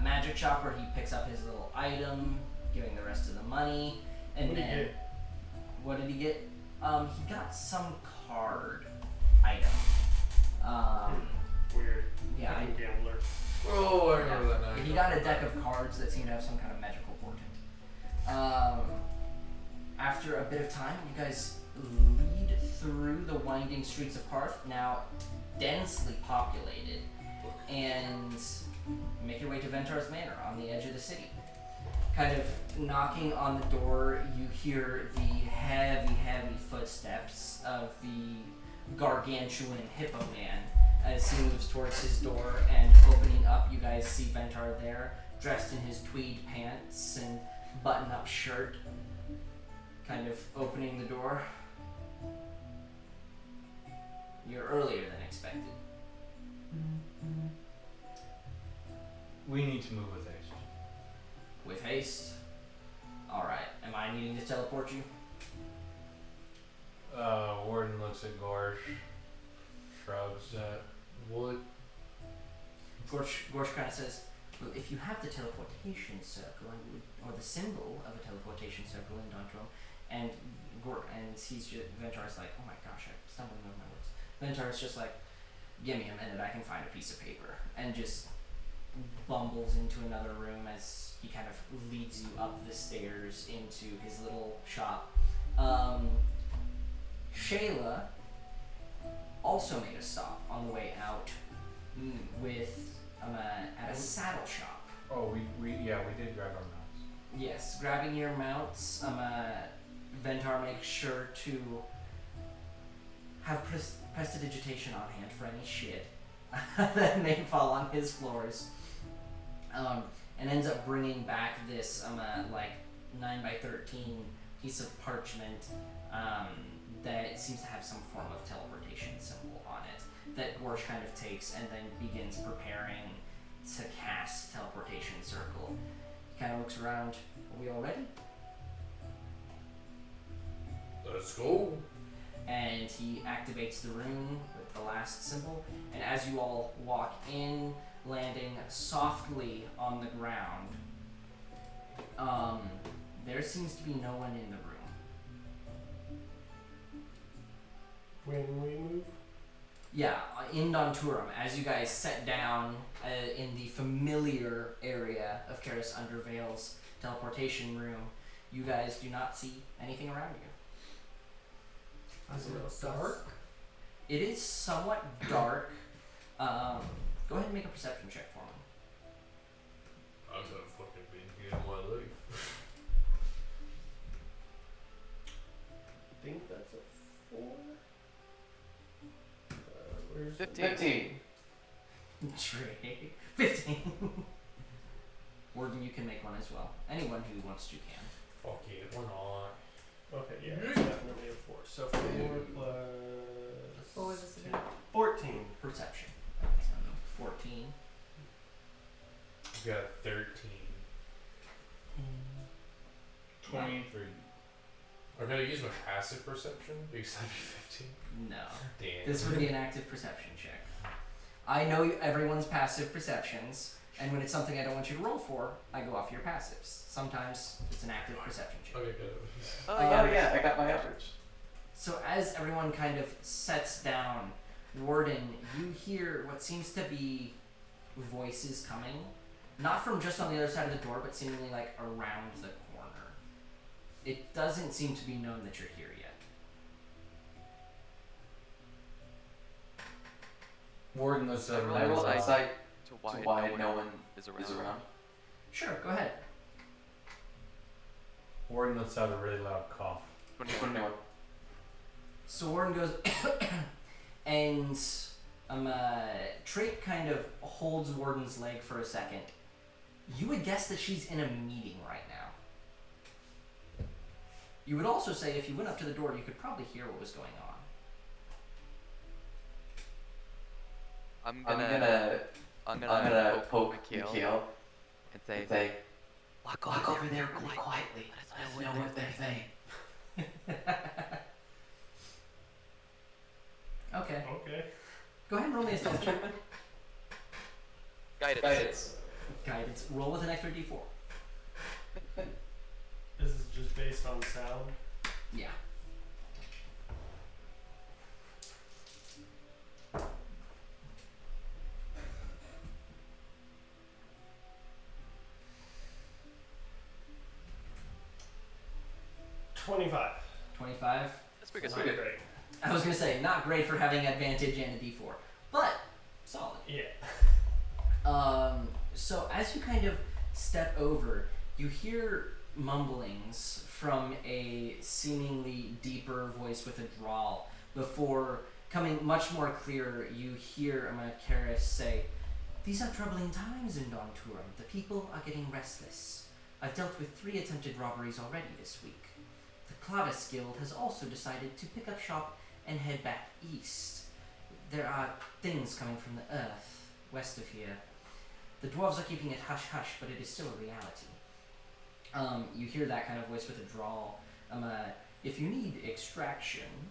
magic shop where he picks up his little item, giving the rest of the money. And What did he then, get? what did he get? He got some card item. Weird. Yeah, Fucking gambler. Oh, I remember that now. he got a deck of cards that seem to have some kind of magical portent. After a bit of time, you guys lead through the winding streets of Karth, now densely populated, and make your way to Ventar's Manor on the edge of the city. Kind of knocking on the door, you hear the heavy, heavy footsteps of the gargantuan Hippo Man as he moves towards his door, and opening up, you guys see Ventar there, dressed in his tweed pants and button-up shirt, kind of opening the door. You're earlier than expected. We need to move with haste. With haste. Alright, am I needing to teleport you? Warden looks at Gorsh, shrugs. That would. Gorsh kind of says, well, if you have the teleportation circle, or the symbol of a teleportation circle in Dantrum, and Ventar's like, oh my gosh, I'm stumbling over my words. Ventar's just like, give me a minute, I can find a piece of paper, and just bumbles into another room as he kind of leads you up the stairs into his little shop. Shayla also made a stop on the way out with at a saddle shop. Oh, we did grab our mounts. Yes, grabbing your mounts. Ventar makes sure to have prestidigitation on hand for any shit that may fall on his floors. And ends up bringing back this 9x13 piece of parchment that seems to have some form of teleportation symbol on it that Gorsh kind of takes and then begins preparing to cast teleportation circle. He kind of looks around. Are we all ready? Let's go. And he activates the rune with the last symbol. And as you all walk in, landing softly on the ground, there seems to be no one in the room. When we move? Yeah, in Donturum, as you guys set down in the familiar area of Karis Undervale's teleportation room, you guys do not see anything around you. Is it dark? It is somewhat dark. Go ahead and make a perception check for me. I've never fucking been here in my life. I think that's a 4. Where's 15. Trey. 15. Warden, you can make one as well. Anyone who wants to can. Fuck it, why not? Okay, yeah, it's definitely a 4. So 4 plus. What was this again? 14. Perception. 14. You got 13. 23. I gotta use my passive perception because I'd be 15. No. Damn. This would be an active perception check. I know everyone's passive perceptions, and when it's something I don't want you to roll for, I go off your passives. Sometimes it's an active perception check. Okay, good. Oh yeah, I got my average. So as everyone kind of sets down, Warden, you hear what seems to be voices coming, not from just on the other side of the door, but seemingly like around the corner. It doesn't seem to be known that you're here yet. Warden, let's I roll insight to why no one is around. Sure, go ahead. Warden, let's have a really loud cough. 21. So Warren goes, and Trake kind of holds Warden's leg for a second. You would guess that she's in a meeting right now. You would also say if you went up to the door, you could probably hear what was going on. I'm gonna poke Mikhail and say, walk over there really quietly. Let us know what they're saying. Okay. Okay. Go ahead and roll me a stealth check. Guidance. Guidance. Roll with an extra d4. This is just based on sound. Yeah. $25. 25. That's pretty Not good. great. I was gonna say not great for having advantage and a d4, but solid. Yeah. So as you kind of step over, you hear mumblings from a seemingly deeper voice with a drawl. Before coming much more clear, you hear Karis say, "These are troubling times in Donturum. The people are getting restless. I've dealt with 3 attempted robberies already this week. The Clavis Guild has also decided to pick up shop and head back east. There are things coming from the earth, west of here. The dwarves are keeping it hush-hush, but it is still a reality." You hear that kind of voice with a drawl. If you need extraction,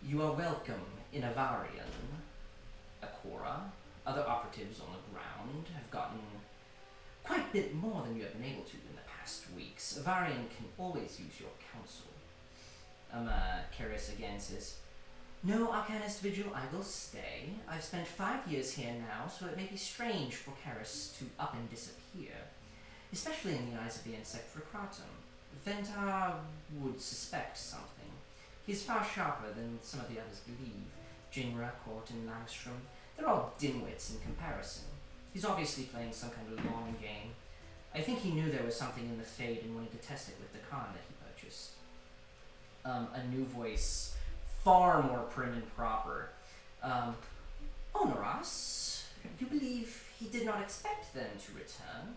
you are welcome in Avarian. Akora, other operatives on the ground have gotten quite a bit more than you have been able to in the past weeks. Avarian can always use your counsel. Karis again says, "No, Arcanist Vigil, I will stay. I've spent 5 years here now, so it may be strange for Karis to up and disappear, especially in the eyes of the insect Recratum. Ventar would suspect something. He's far sharper than some of the others believe. Jinra, Court, and Langstrom, they're all dimwits in comparison. He's obviously playing some kind of long game. I think he knew there was something in the Fade and wanted to test it with the Khan that he purchased." A new voice, far more prim and proper. "Onoras, you believe he did not expect them to return?"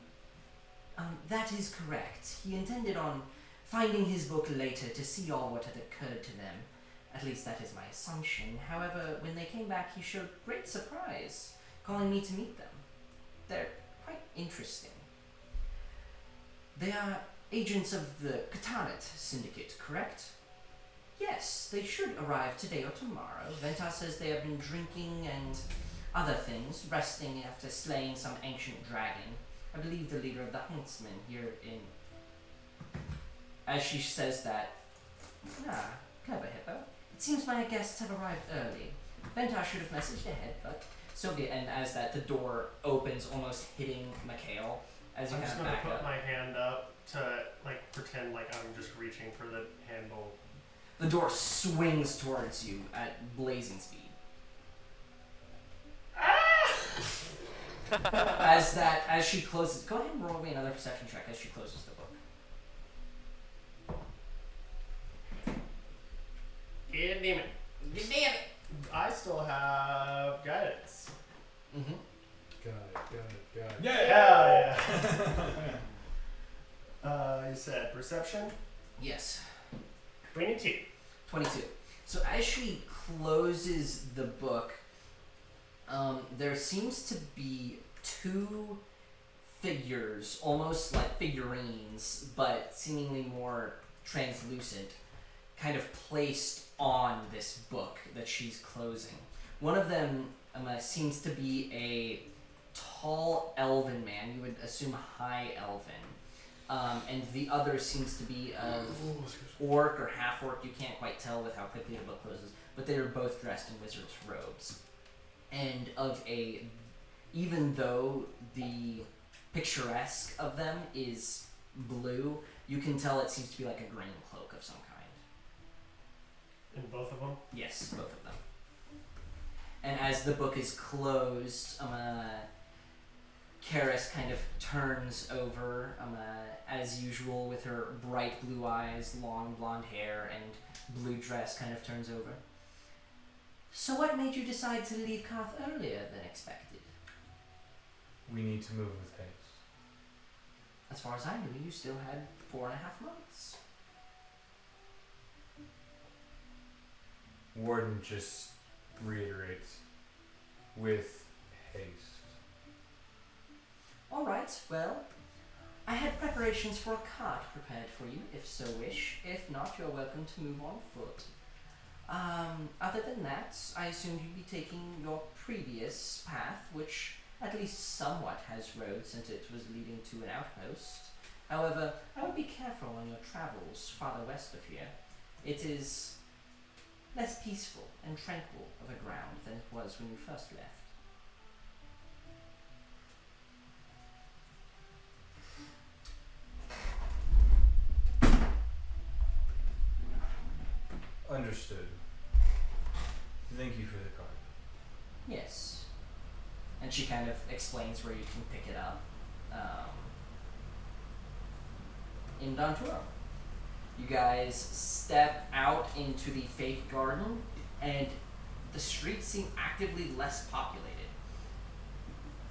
"That is correct. He intended on finding his book later to see all what had occurred to them. At least that is my assumption. However, when they came back, he showed great surprise, calling me to meet them. They're quite interesting. They are agents of the Katanet Syndicate, correct?" Yes, they should arrive today or tomorrow. Ventar says they have been drinking and other things, resting after slaying some ancient dragon. I believe the leader of the huntsmen here in... As she says that, clever hippo. It seems my guests have arrived early. Ventar should have messaged ahead, but so be it. And as that, the door opens, almost hitting Mikhail as you I'm kind just of gonna back put up. my hand up to like pretend like I'm just reaching for the handle. The door swings towards you at blazing speed. As she closes, go ahead and roll me another perception check as she closes the book. God damn it. I still have guidance. Mm-hmm. Got it. Yeah! You said perception? Yes. 22. 22. So as she closes the book, there seems to be two figures, almost like figurines, but seemingly more translucent, kind of placed on this book that she's closing. One of them seems to be a tall elven man, you would assume high elven, and the other seems to be of orc or half orc, you can't quite tell with how quickly the book closes, but they are both dressed in wizard's robes. And even though the picturesque of them is blue, you can tell it seems to be like a green cloak of some kind. In both of them? Yes, both of them. And as the book is closed, Karis kind of turns over, as usual, with her bright blue eyes, long blonde hair, and blue dress kind of turns over. So what made you decide to leave Karth earlier than expected? We need to move with haste. As far as I knew, you still had 4.5 months. Warden just reiterates, with haste. Alright, well, I had preparations for a cart prepared for you, if so wish. If not, you're welcome to move on foot. Other than that, I assumed you'd be taking your previous path, which at least somewhat has roads since it was leading to an outpost. However, I would be careful on your travels farther west of here. It is less peaceful and tranquil of a ground than it was when you first left. Understood. Thank you for the card. Yes. And she kind of explains where you can pick it up. In Dontura. You guys step out into the fake garden, and the streets seem actively less populated.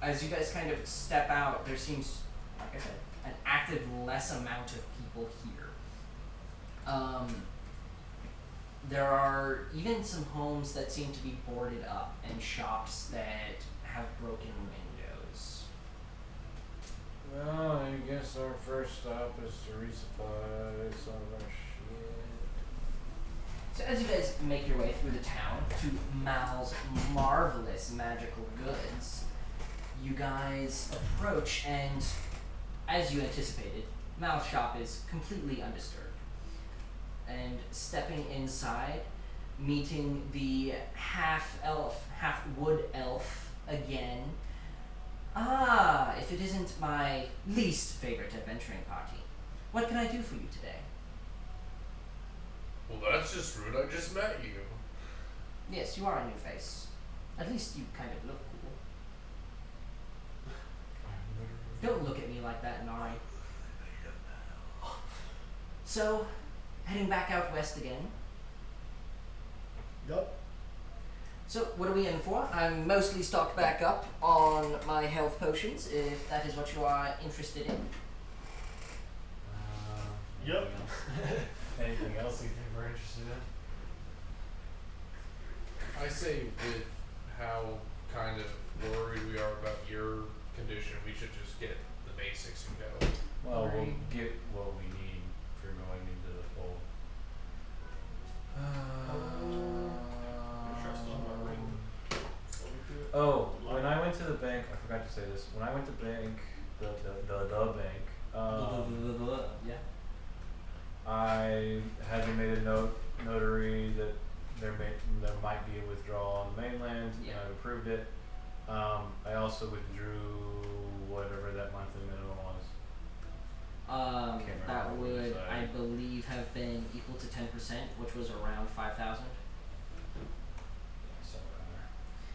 As you guys kind of step out, there seems, like I said, an active less amount of people here. There are even some homes that seem to be boarded up and shops that have broken windows. Well, I guess our first stop is to resupply some of our shit. So as you guys make your way through the town to Mal's marvelous magical goods, you guys approach, and as you anticipated, Mal's shop is completely undisturbed. And stepping inside, meeting the half-elf, half-wood elf again. Ah, if it isn't my least favorite adventuring party. What can I do for you today? Well, that's just rude. I just met you. Yes, you are a new face. At least you kind of look cool. Don't look at me like that, Nari. So, heading back out west again. Yup. So, what are we in for? I'm mostly stocked back up on my health potions, if that is what you are interested in. Yep. Anything else you think we're interested in? I say with how kind of worried we are about your condition, we should just get the basics and go. Well, we'll Right. get what we need for going into the fold. Oh, when I went to the bank, I forgot to say this. When I went to bank, the bank, Yeah. I had to make a notary that there might be a withdrawal on the mainland, Yeah. and I approved it. I also withdrew whatever that monthly minimum was. Can't remember That what we would, decided. I believe, have been equal to 10%, which was around 5,000. Somewhere in there.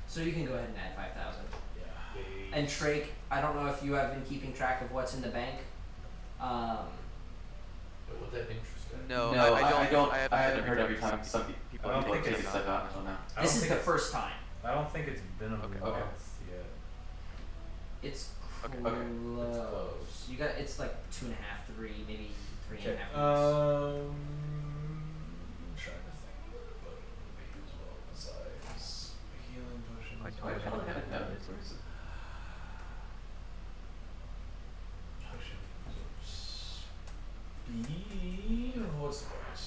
So you can go ahead and add 5,000. Yeah. And Trake, I don't know if you have been keeping track of what's in the bank. But would that interest it? No, No, I don't. I haven't heard every time some people I don't have think taken it's- stuff out until now. I This don't is think the it's- first time. I don't think it's been a Okay. month Okay. yet. It's Okay. close. Okay. You got it's like 2.5, 3, maybe 3.5 weeks. Trying to think what it would be as well besides healing potions. I I don't have it noted. Where is it? Potions of speed. What's the price?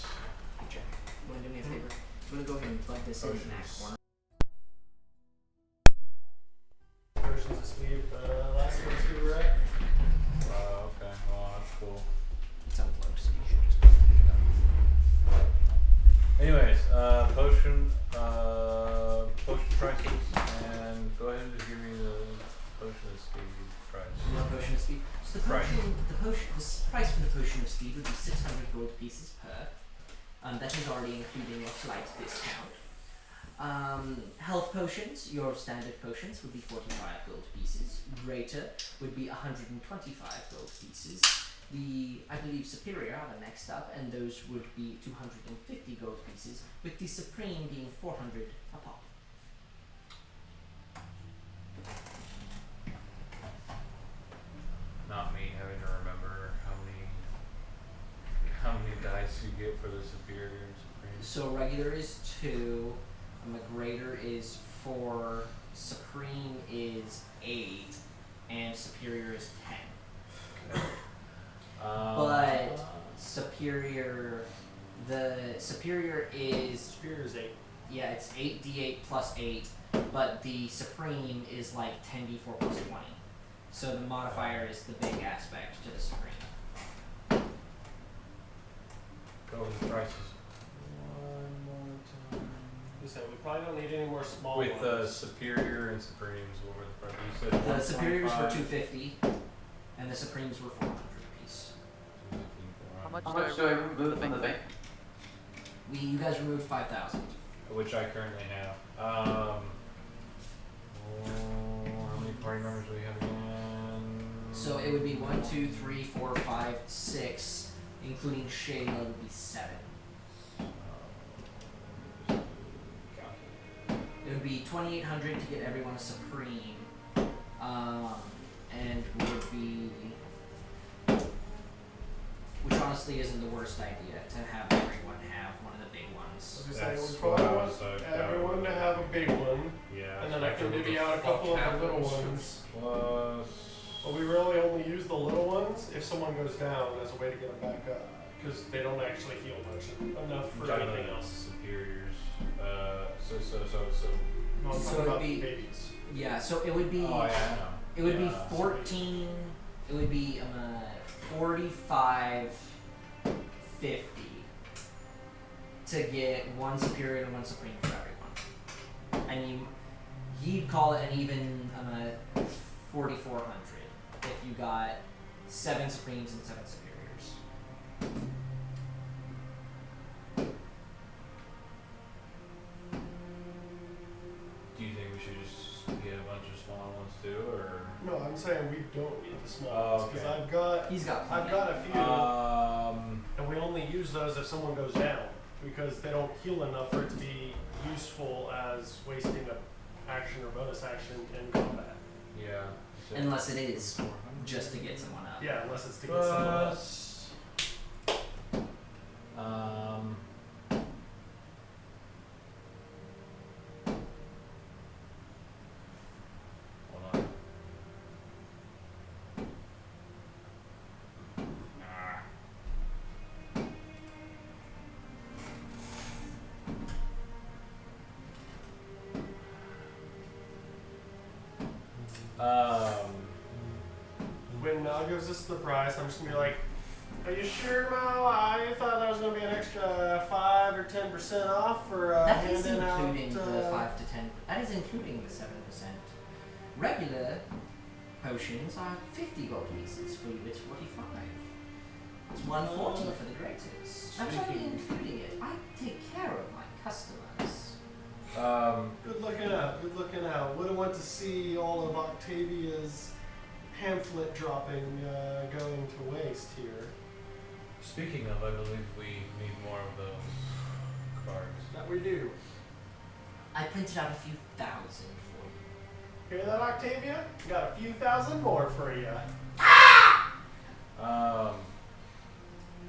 Hey, Jack, you wanna do me a favor? You wanna go ahead and plug this in that Potions. corner? Potions of speed, last place we were at. Okay. Well, that's cool. It's unplugged, so you should just pick it up. Anyways, potion prices, and go ahead and just give me the potion of speed price. You want potion of speed? So the Right. price for the potion of speed would be 600 gold pieces per. That is already including your slight discount. Health potions, your standard potions, would be 45 gold pieces. Greater would be 125 gold pieces. I believe Superior are the next up, and those would be 250 gold pieces, with the Supreme being 400 a pop. Not me having to remember how many dice you get for the superior and supreme. So regular is 2, greater is 4, Supreme is 8, and Superior is 10. But Superior, the Superior is, Spears 8. yeah, it's 8d8 plus 8, but the Supreme is like 10d4 plus 20. So the modifier is the big aspect to the Supreme. Go over the prices one more time. You said we probably don't need any more small With ones. superior and supremes, what were the prices? You said The Superiors were 125, 250, and the Supremes were 400 apiece. How much How much do I remove from the bank? You guys removed 5,000. Which I currently have. How many party members do we have again? So it would be 1, 2, 3, 4, 5, 6, including Shayla would be 7. It would be 2,800 to get everyone a Supreme, and would be, which honestly isn't the worst idea to have everyone have one of the big ones. I was gonna say, That's we probably what I want was, everyone to have a big one, Yeah. and then I can After divvy the out a couple of fuck the little happens. ones. Plus. But we really only use the little ones if someone goes down as a way to get them back up, because they don't actually heal much enough for anything else. Superiors. So. No, I'm So talking it'd about be- babies. Yeah, so it would be, Oh yeah, I know. it would be Yeah. 14, it would be 45.50 to get one Superior and one Supreme for everyone. I mean, you'd call it an even 4,400 if you got 7 Supremes and 7 Superiors. Do you think we should just get a bunch of small ones too, or? No, I'm saying we don't need the small Oh, ones, because okay. He's got I've plenty. got a few, Um. and we only use those if someone goes down, because they don't heal enough for it to be useful as wasting a action or bonus action in combat. Yeah. Unless it is just to get someone up. Yeah, unless it's to get someone up. Um. Hold on. When Mel gives us the price, I'm just gonna be like, "Are you sure, Mel? I thought there was gonna be an extra 5 or 10% off for That is handing out." including the 5 to 10. That is including the 7%. Regular potions are 50 gold pieces. For you, it's 45. It's 140 for the greatest. That's only including it. I take care of my customers. Good looking out. Good looking out. Would have went to see all of Octavia's pamphlet dropping going to waste here. Speaking of, I believe we need more of those cards. That we do. I printed out a few thousand for you. Hear that, Octavia? Got a few thousand more for you.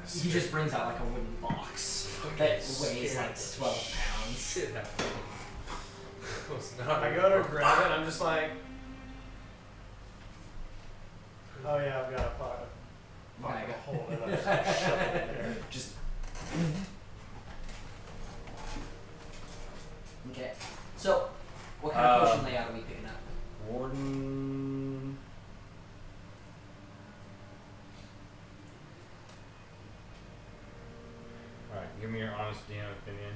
He just brings out like a wooden box that weighs like 12 pounds. Shit happened. Was not I go to grab it, I'm just like, oh yeah, I've got a pocket. Okay. Pocket hole in it. I'm just gonna shove it in there. Just. Okay. So, what kind of potion layout are we picking up? Warden. Alright, give me your honest DM opinion.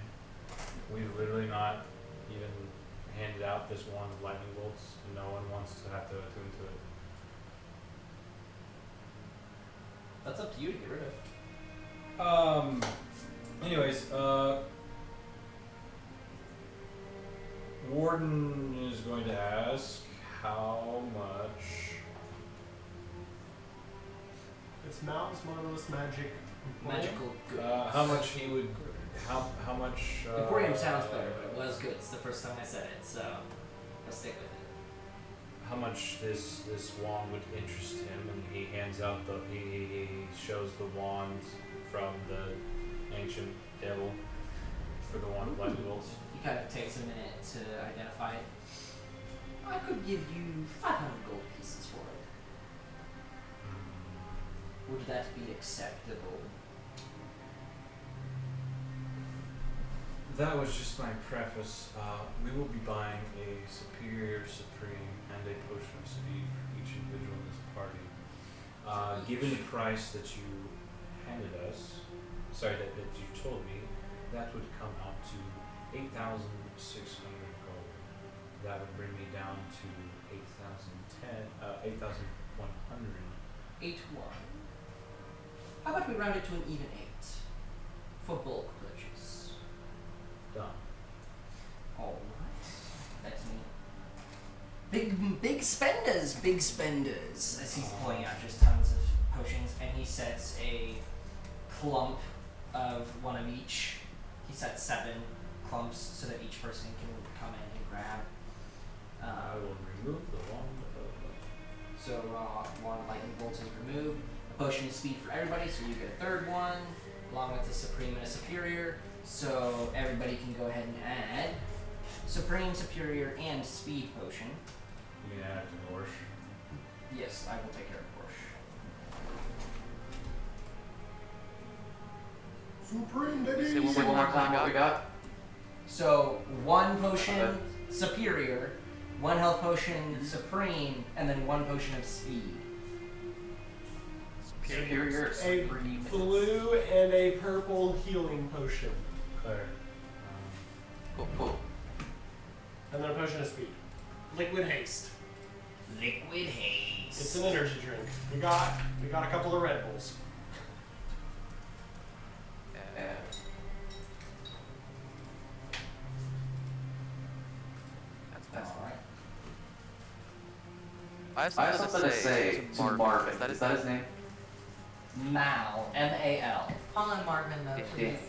We've literally not even handed out this one of lightning bolts, and no one wants to have to attune to it. That's up to you to get rid of. Anyways, Warden is going to ask how much. It's Mal's marvelous magic. Magical goods. How much he would. How much. Emporium sounds better, but it was good. It's the first time I said it, so I'll stick with it. How much this wand would interest him, and he hands out he shows the wand from the ancient devil for the wand of lightning bolts. He kind of takes a minute to identify it. I could give you 500 gold pieces for it. Would that be acceptable? That was just my preface. We will be buying a superior, supreme, and a potion of speed for each individual in this party. Given the price that you handed us, that you told me, that would come out to 8,600 gold. That would bring me down to 8,100. 8-1. How about we round it to an even 8 for bulk purchase? Done. All right. That's me. Big spenders, big spenders. As he's pulling out just tons of potions, and he sets a clump of one of each. He sets 7 clumps so that each person can come in and grab. I will remove the wand of lightning. So one lightning bolt is removed. A potion of speed for everybody, so you get a third one, along with a supreme and a superior. So everybody can go ahead and add supreme, superior, and speed potion. You can add it to Gorsh. Yes, I will take care of Porsche. Supreme Say baby! one more time what we got. So one potion superior, one health potion supreme, and then one potion of speed. Superior, A supreme. blue and a purple healing potion. Claire. Cool. And then a potion of speed. Liquid haste. Liquid haste. It's an energy drink. We got a couple of Red Bulls. Yeah. That's All right. I have something to say to Marvin. Is that his name? Mal, M-A-L. Call him Marvin though, Yeah. please.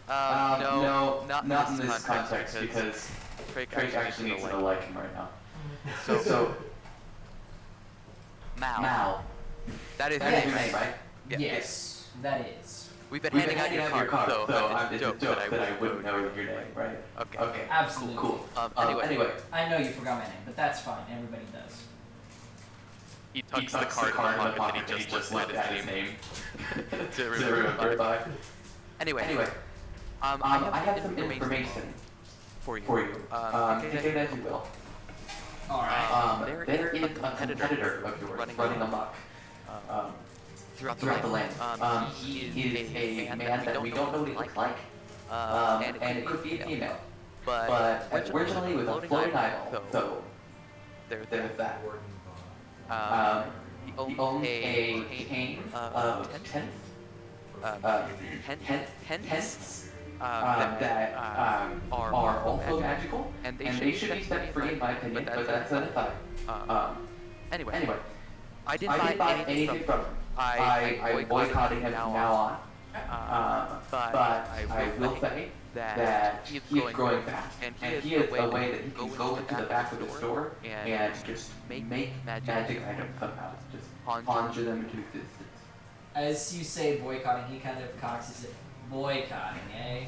No, not in this context because Drake actually needs to like him right now. So Mal. That is your name, right? Yeah. Yes, that is. We've been handing out your card, though. It's a joke that I wouldn't know your name, right? Okay. Absolutely. Cool. Anyway, I know you forgot my name, but that's fine. Everybody does. he tucks the card in the pocket that he just left at his name to remember it by. Anyway, I have some information for you. Take it as you will. Alright. There is a competitor of yours running amok throughout throughout the land. He is a man that we don't know what he looks like, and it could be a female. But originally with a floating idol, so there's that. He owns a chain of tents, tents that are also magical, and they should be set free in my opinion, but that's an aside. Anyway, I didn't buy anything from him. I'm boycotting him from now on. But I will say that he's growing fast, and he has a way that he can go into the back of the store and just make magic items somehow, just conjure them into existence. As you say boycotting, he kind of cocks his head. Boycotting, eh?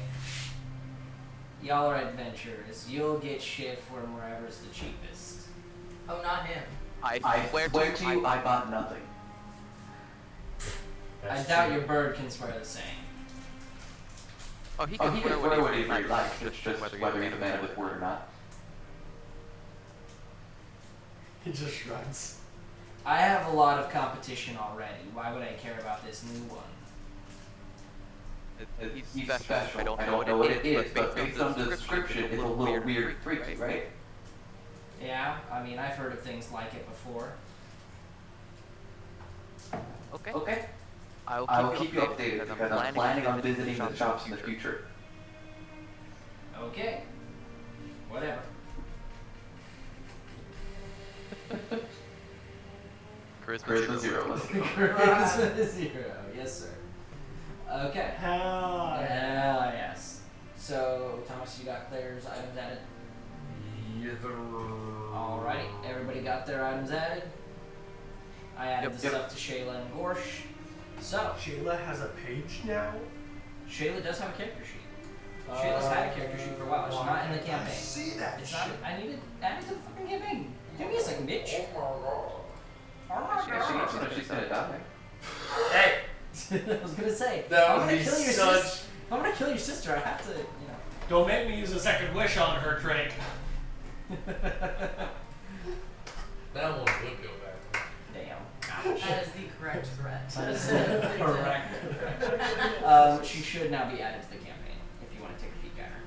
Y'all are adventurers. You'll get shit from wherever's the cheapest. Oh, not him. I swear to you, I bought nothing. I doubt your bird can swear the same. Oh, he can swear whatever he likes, it's just whether he's a man of his word or not. He just shrugs. I have a lot of competition already. Why would I care about this new one? He's special. I don't know what it is, but based on the description, it's a little weird and freaky, right? Yeah, I mean, I've heard of things like it before. Okay. I will keep you updated because I'm planning on visiting the shops in the future. Okay. Whatever. Charisma 0. Charisma 0. Yes, sir. Okay. Hell Hell yes. So, Thomas, you got Claire's items added? Alrighty. Everybody got their items added? I added the stuff to Shayla and Gorsh. So, Shayla has a page now? Shayla does have a character sheet. Shayla's had a character sheet for a while. It's not in the campaign. I see that It's shit. not. I need it added to the fucking campaign. Give me a second, bitch. She's gonna die. Hey! I was gonna say, That I'm would gonna be kill your such- sister. If I'm gonna kill your sister, I have to, you know. Don't make me use a second wish on her, Drake. That one would go back. Damn. That is the correct threat. That is correct. She should now be added to the campaign if you want to take a peek at her.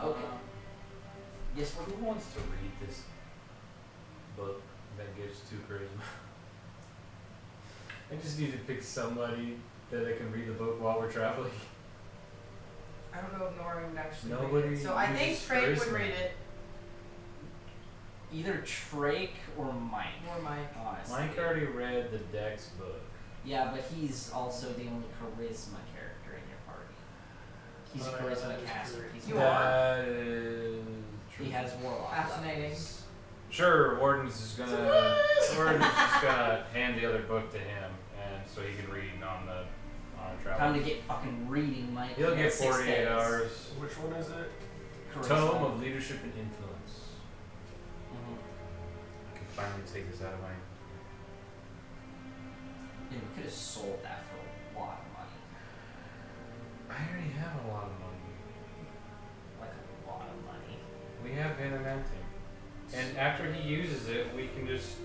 Okay. Yes, what Who wants to read this book that gives 2 charisma? I just need to pick somebody that I can read the book while we're traveling. I don't know if Nora would actually Nobody read it. So I think uses Trey would charisma. read it. Either Trake or Mike. Or Mike. Honestly. Mike already read the Dex book. Yeah, but he's also the only charisma character in your party. He's a Oh, yeah, charisma that is caster. true. He's You warlock. That is true. He has warlock. Fascinating. levels. Sure, Warden's just gonna hand the other book to him, and so he can read on a travel. Time to get fucking reading, Mike. He'll You get got 6 48 days. hours. Which one is it? Charisma. Tome of Leadership and Influence. Mhm. I can finally take this out of my. Yeah, we could have sold that for a lot of money. I already have a lot of money. Like a lot of money. We have Anamantium. And after he uses it, we can just.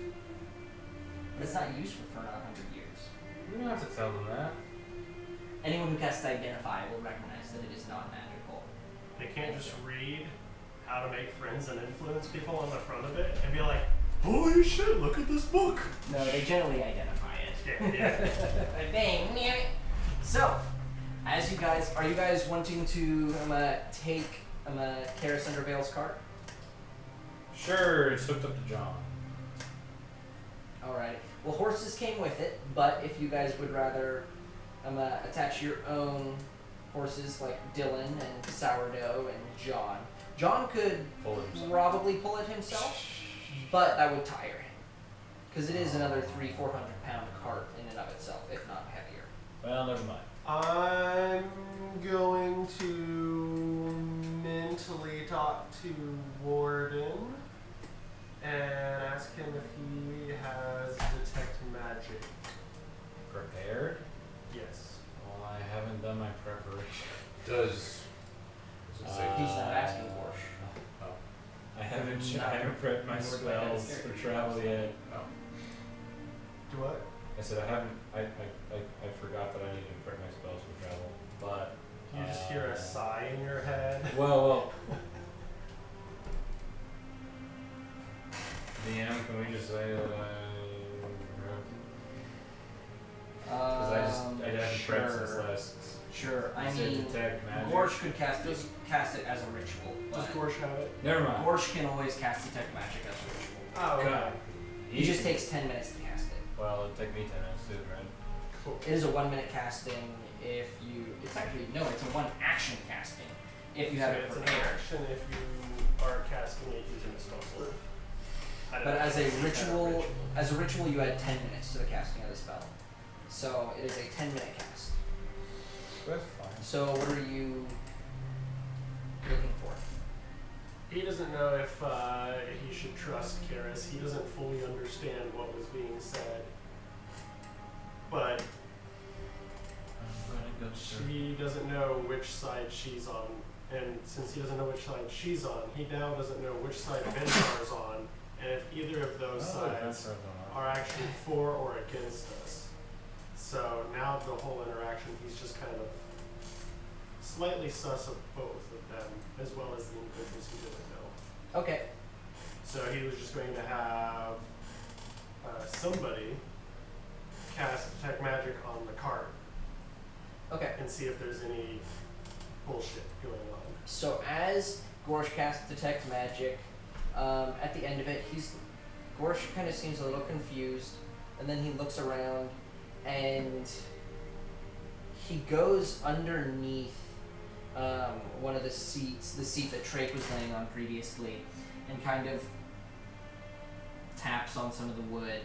But it's not useful for another 100 years. We don't have to tell them that. Anyone who casts Identify will recognize that it is not magical. They can't just read how to make friends and influence people on the front of it and be like, holy shit, look at this book. No, they generally identify it. Yeah. Dang, damn it. So, as you guys, are you guys wanting to take Karis Undervale's cart? Sure, it's hooked up to John. Alright. Well, horses came with it, but if you guys would rather attach your own horses like Dylan and Sourdough and John. John could Pull it himself. probably pull it himself, but that would tire him. Because it is another 300-400 pound cart in and of itself, if not heavier. Well, never mind. I'm going to mentally talk to Warden and ask him if he has detect magic. Prepared? Yes. Well, I haven't done my preparation. Does it say He's not I haven't prepped my Ignored by Dennis spells for character. travel yet. Do what? I said I haven't. I forgot that I need to prep my spells for travel. But You just hear a sigh in your head. well. DM, can we just say that because I haven't prepped since last. Sure. I you said mean, detect magic. Gorsh could cast it as a ritual. Does but Gorsh have it? Never mind. Gorsh can always cast detect magic as a ritual. Oh, okay. God. It just takes 10 minutes to cast it. Well, it'd take me 10 minutes too, right? Cool. It is a 1 minute casting if you. It's actually no. It's a 1 action casting if you have it It's an prepared. action if you are casting it using a spell slot. But as a ritual, you add 10 minutes to the casting of the spell. So it is a 10-minute cast. That's fine. So what are you looking for? He doesn't know if he should trust Karis. He doesn't fully understand what was being said. But he doesn't know which side she's on. And since he doesn't know which side she's on, he now doesn't know which side Ventar's on. And if either of those sides are actually for or against us. So now the whole interaction, he's just kind of slightly sus of both of them, as well as the individuals he didn't know. Okay. So he was just going to have somebody cast detect magic on the cart Okay. and see if there's any bullshit going on. So as Gorsh casts detect magic, at the end of it, Gorsh kind of seems a little confused, and then he looks around, and he goes underneath one of the seats, the seat that Trake was laying on previously, and kind of taps on some of the wood,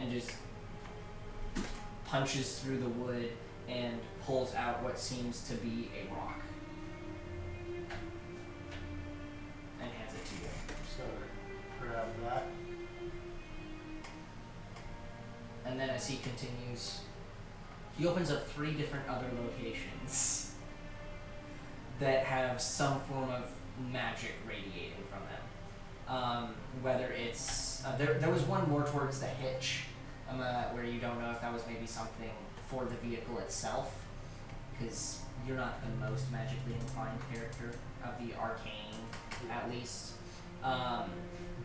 and just punches through the wood and pulls out what seems to be a rock. And hands it to you. I'm just gonna grab that. And then as he continues, he opens up 3 different other locations that have some form of magic radiating from them. Whether it's there was one more towards the hitch, where you don't know if that was maybe something for the vehicle itself, because you're not the most magically inclined character of the arcane, at least.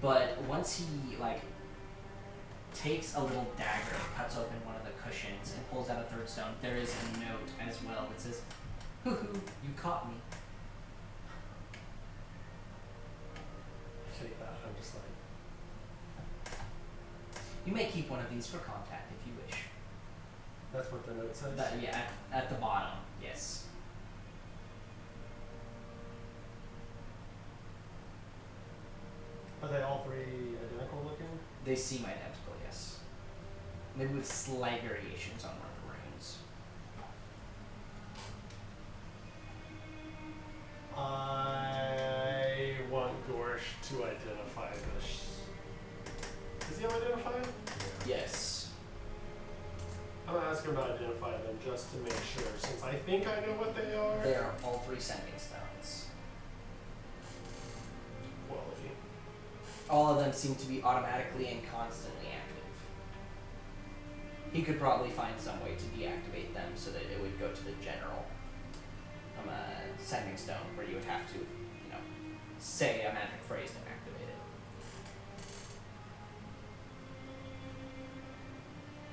But once he takes a little dagger, cuts open one of the cushions, and pulls out a 3rd stone, there is a note as well that says, "Hoo hoo, you caught me." Take that. I'm just like, You may keep one of these for contact if you wish. that's what the note says. Yeah, at the bottom, yes. Are they all 3 identical looking? They seem identical, yes. Maybe with slight variations on one of the runes. I want Gorsh to identify this. Does he have identified? Yes. I'm gonna ask him to identify them just to make sure, since I think I know what they are. They are all 3 sending stones. Quality. All of them seem to be automatically and constantly active. He could probably find some way to deactivate them so that it would go to the general sending stone, where you would have to, say a magic phrase to activate it.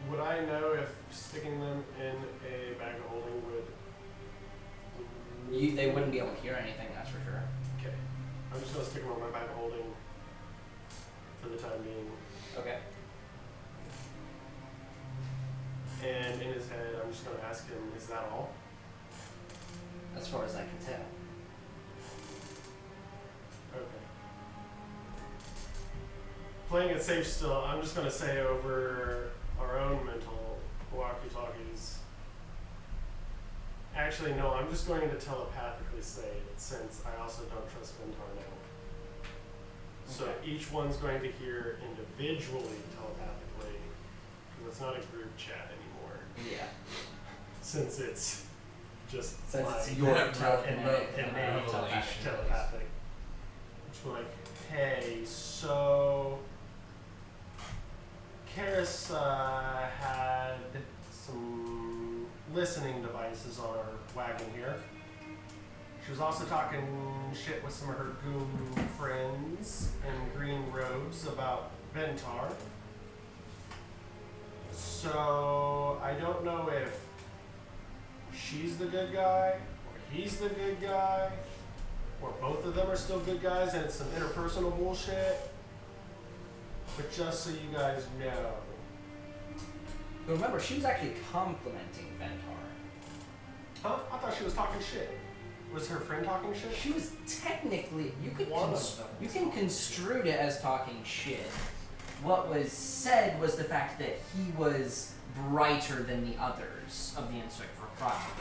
Would I know if sticking them in a bag of holding would? They wouldn't be able to hear anything, that's for sure. Okay. I'm just gonna stick them on my bag of holding for the time being. Okay. And in his head, I'm just gonna ask him, is that all? As far as I can tell. Okay. Playing it safe still, I'm just gonna say over our own mental walkie-talkies. Actually, no, I'm just going to telepathically say it, since I also don't trust Ventar now. So Okay. each one's going to hear individually telepathically, because it's not a group chat anymore. Yeah. Since it's just Since it's mine your Yeah, telekinetic and Revelation. telepathic. Which Just be like, hey, so Karis had some listening devices on our wagon here. She was also talking shit with some of her goon friends in green robes about Ventar. So I don't know if she's the good guy or he's the good guy or both of them are still good guys and it's some interpersonal bullshit. But just so you guys know. But remember, she was actually complimenting Ventar. Huh? I thought she was talking shit. Was her friend talking shit? She was technically, you could One of them. you can construe it as talking shit. What was said was the fact that he was brighter than the others of the Inspector Project.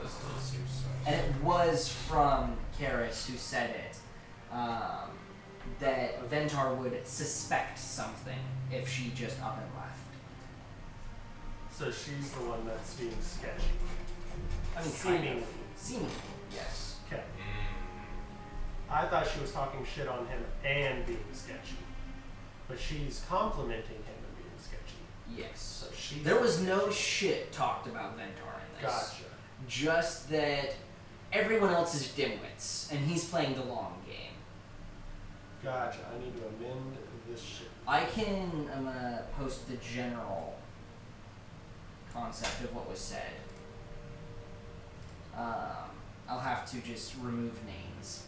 That still seems sus. And it was from Karis who said it, that Ventar would suspect something if she just up and left. So she's the one that's being sketchy. I mean, Seemingly. Seemingly, yes. Okay. I thought she was talking shit on him and being sketchy. But she's complimenting him and being sketchy. Yes. So she's There was no shit talked about Ventar in this. Gotcha. Just that everyone else is dimwits, and he's playing the long game. Gotcha. I need to amend this shit. I'm gonna post the general concept of what was said. I'll have to just remove names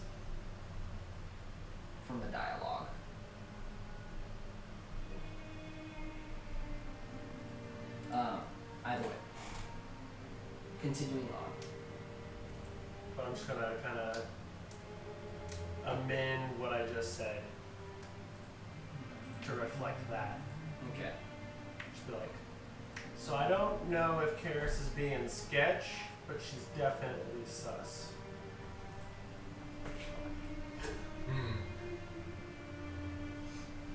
from the dialogue. Either way. Continuing on. But I'm just gonna kind of amend what I just said to reflect that. Okay. Just be like, so I don't know if Karis is being sketch, but she's definitely sus.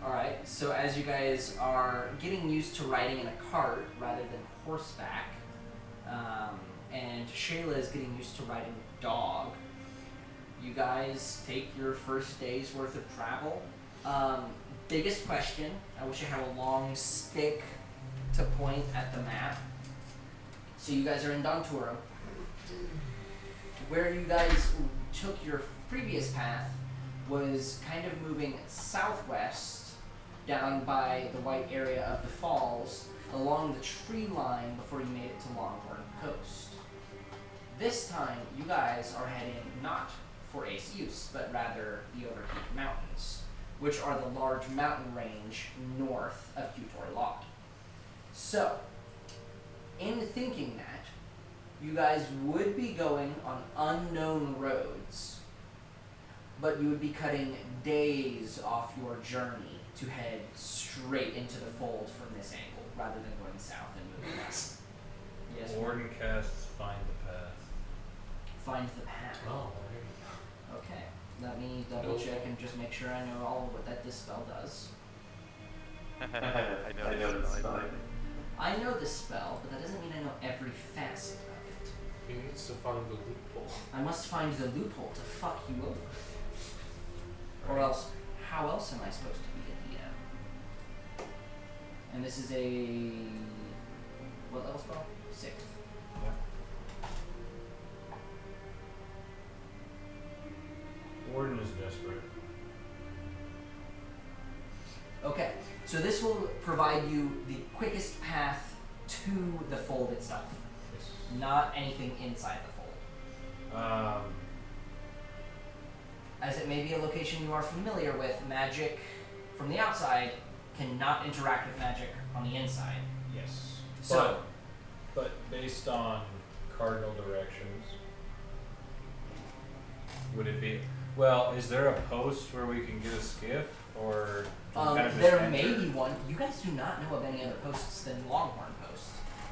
Alright, so as you guys are getting used to riding in a cart rather than horseback, and Shayla is getting used to riding a dog, you guys take your first day's worth of travel. Biggest question, I wish I had a long stick to point at the map. So you guys are in Dontura. Where you guys took your previous path was kind of moving southwest down by the white area of the falls along the tree line before you made it to Longhorn Coast. This time, you guys are heading not for Ace Use, but rather the Overheat Mountains, which are the large mountain range north of Kutor Lot. So, in thinking that, you guys would be going on unknown roads, but you would be cutting days off your journey to head straight into the fold from this angle, rather than going south and moving west. Yes. Warden casts Find the Path. Find the path. Oh, Okay. Let me double check and just make sure I know all of what that dispel does. I know it's this. fine. I know the spell, but that doesn't mean I know every facet of it. he needs to find the loophole. I must find the loophole to fuck you over. Or else, how else am I supposed to be a DM? And this is a... what level spell? 6th. Warden is desperate. Okay, so this will provide you the quickest path to the fold itself, Yes. not anything inside the fold. As it may be a location you are familiar with, magic from the outside cannot interact with magic on the inside. Yes. So, But based on cardinal directions, would it be? Well, is there a post where we can get a skiff, or do we kind of just there enter? may be one. You guys do not know of any other posts than Longhorn Post.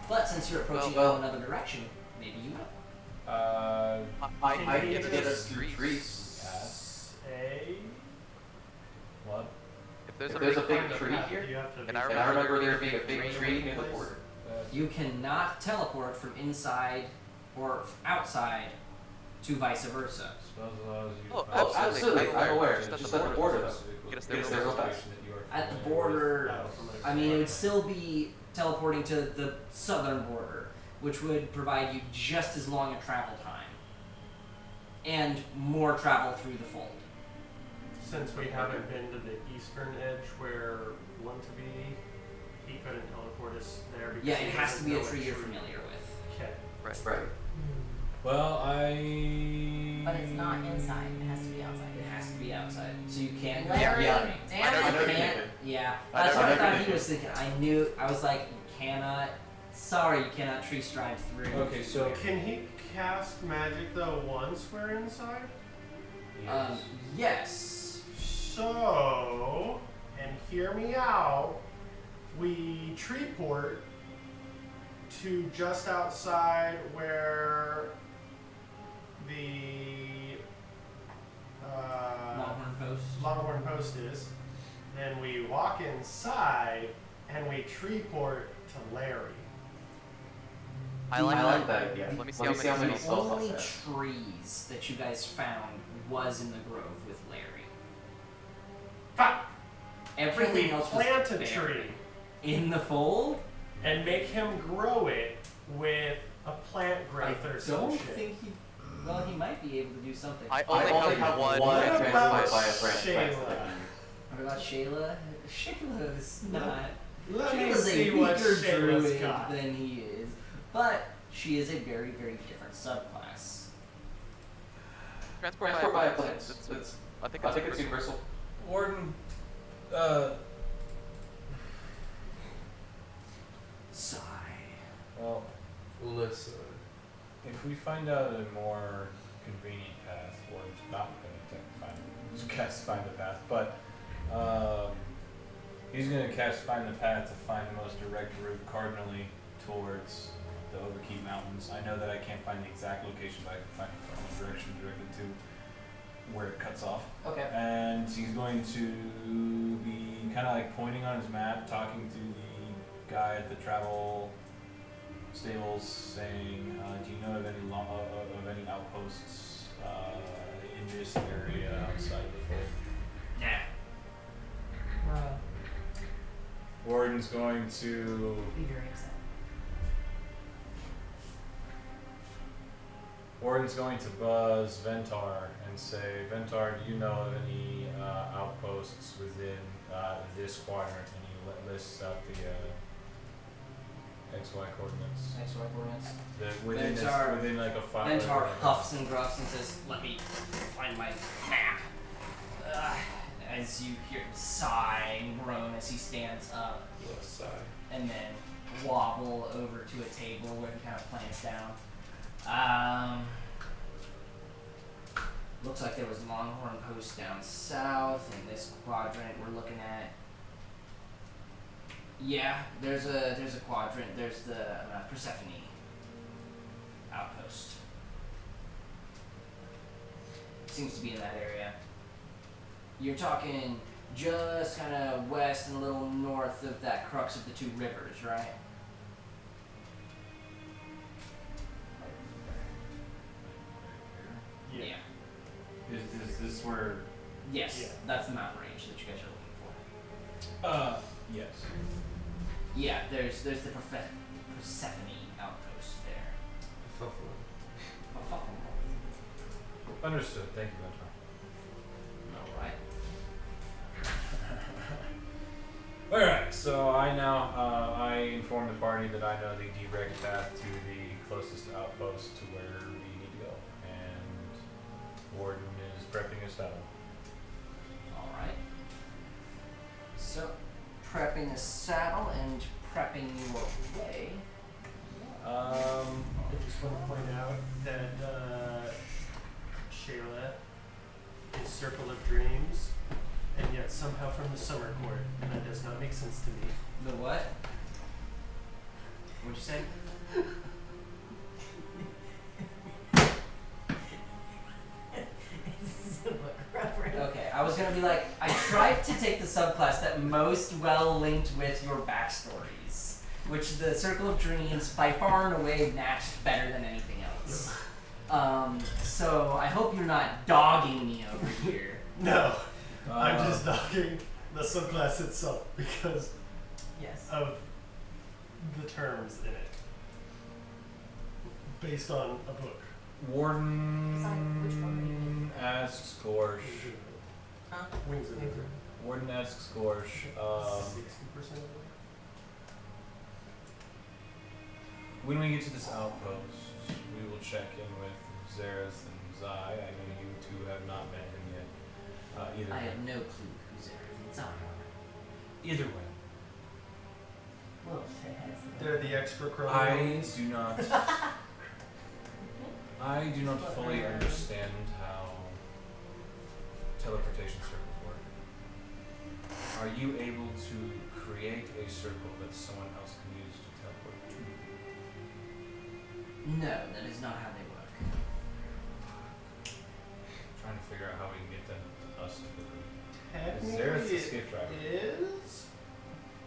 But since you're approaching Well- in another direction, maybe you know. I Can you get get us us through through trees. What? If there's If a there's a big big path, tree here, You have to And I and I remember there being a big tree near the border. You cannot teleport from inside or outside to vice versa. Spells allows you to Oh, find absolutely. I'm I- aware. just at Just the at the border, border, though. though. Get us Get there us real there real fast. fast. that you are At the familiar with. border, Oh, familiar I with mean, it that. would still be teleporting to the southern border, which would provide you just as long a travel time. And more travel through the fold. Since we haven't been to the eastern edge where we want to be, he couldn't teleport us there because Yeah, he it has to doesn't be a know tree you're tree. familiar with. Okay. Right. Right. Well, I. But it's not inside. It has to be outside. It has to be outside. So you can't Larry, yeah. damn I it. know You you're can't. thinking. Yeah. I That's know what I you're thought he thinking. was thinking. I was like, you cannot. Sorry, you cannot tree stride through. Okay, so. Can he cast magic though once we're inside? Um, yes. So, and hear me out, we tree port to just outside where the Longhorn Post. Longhorn Post is. Then we walk inside and we tree port to Larry. I like that idea. Let me see Let how me see how many many The spell only slots there. trees that you guys found was in the grove with Larry. Fuck! Everything Can we else was plant a bare. tree In the fold? and make him grow it with a plant growth or some don't shit? think he. Well, he might be able to do something. I I only have one What advanced about life. by a branch. Shayla? What about Shayla? Shayla's not. Let me Shayla's see a what weaker Shayla's druid got. than he is, but she is a very, very different subclass. Transport Transport by by a a plane. plane. I think I it's think it's universal. universal. Warden, Sigh. well, Listen. if we find out a more convenient path, Warden's not gonna cast find the path, but he's gonna cast find the path to find the most direct route cardinally towards the Overkeep Mountains. I know that I can't find the exact location, but I can find the direction directed to where it cuts off. Okay. And he's going to be kind of like pointing on his map, talking to the guy at the travel stables, saying, "Do you know of any outposts in this area outside of the fold?" Yeah. Warden's going to Be very upset. Warden's going to buzz Ventar and say, "Ventar, do you know of any outposts within this quadrant?" And he lists out the XY coordinates. XY coordinates. Within like a 5. Ventar huffs and gruffs and says, "Let me find my map." As you hear him sigh and groan as he stands up, Left side. and then wobble over to a table where he kind of plants down. Looks like there was Longhorn Post down south in this quadrant we're looking at. Yeah, there's a quadrant. There's the Persephone outpost. Seems to be in that area. You're talking just kind of west and a little north of that crux of the two rivers, right? Yeah. Is this where? Yes, Yeah. that's the mountain range that you guys are looking for. Yes. Yeah, there's the Persephone outpost there. Oh, fuck 'em. Understood. Thank you, Ventar. All right. All right. So I now I inform the party that I know the direct path to the closest outpost to where we need to go, and Warden is prepping his saddle. All right. So, prepping the saddle and prepping your way. I just want to point out that Shayla is Circle of Dreams, and yet somehow from the Summer Court, and that does not make sense to me. The what? What'd you say? Okay, I was gonna be like, I tried to take the subclass that most well linked with your backstories, which the Circle of Dreams by far and away matched better than anything else. So I hope you're not dogging me over here. No, I'm just dogging the subclass itself because Yes. of the terms in it, based on a book. Sorry, which one asks Gorsh. Huh? Wings of Windsor. Warden asks Gorsh. 60% of it. When we get to this outpost, we will check in with Zareth and Zai. I know you two have not met him yet. Either I way. have no clue who's there. It's not. Either way. Well, shit has They're the extra I chromosomes. do not. I do not fully understand how teleportation circles work. Are you able to create a circle that someone else can use to teleport to? No, that is not how they work. Trying to figure out how we can get them to us quickly. Technically, Zareth's the skip driver. it is,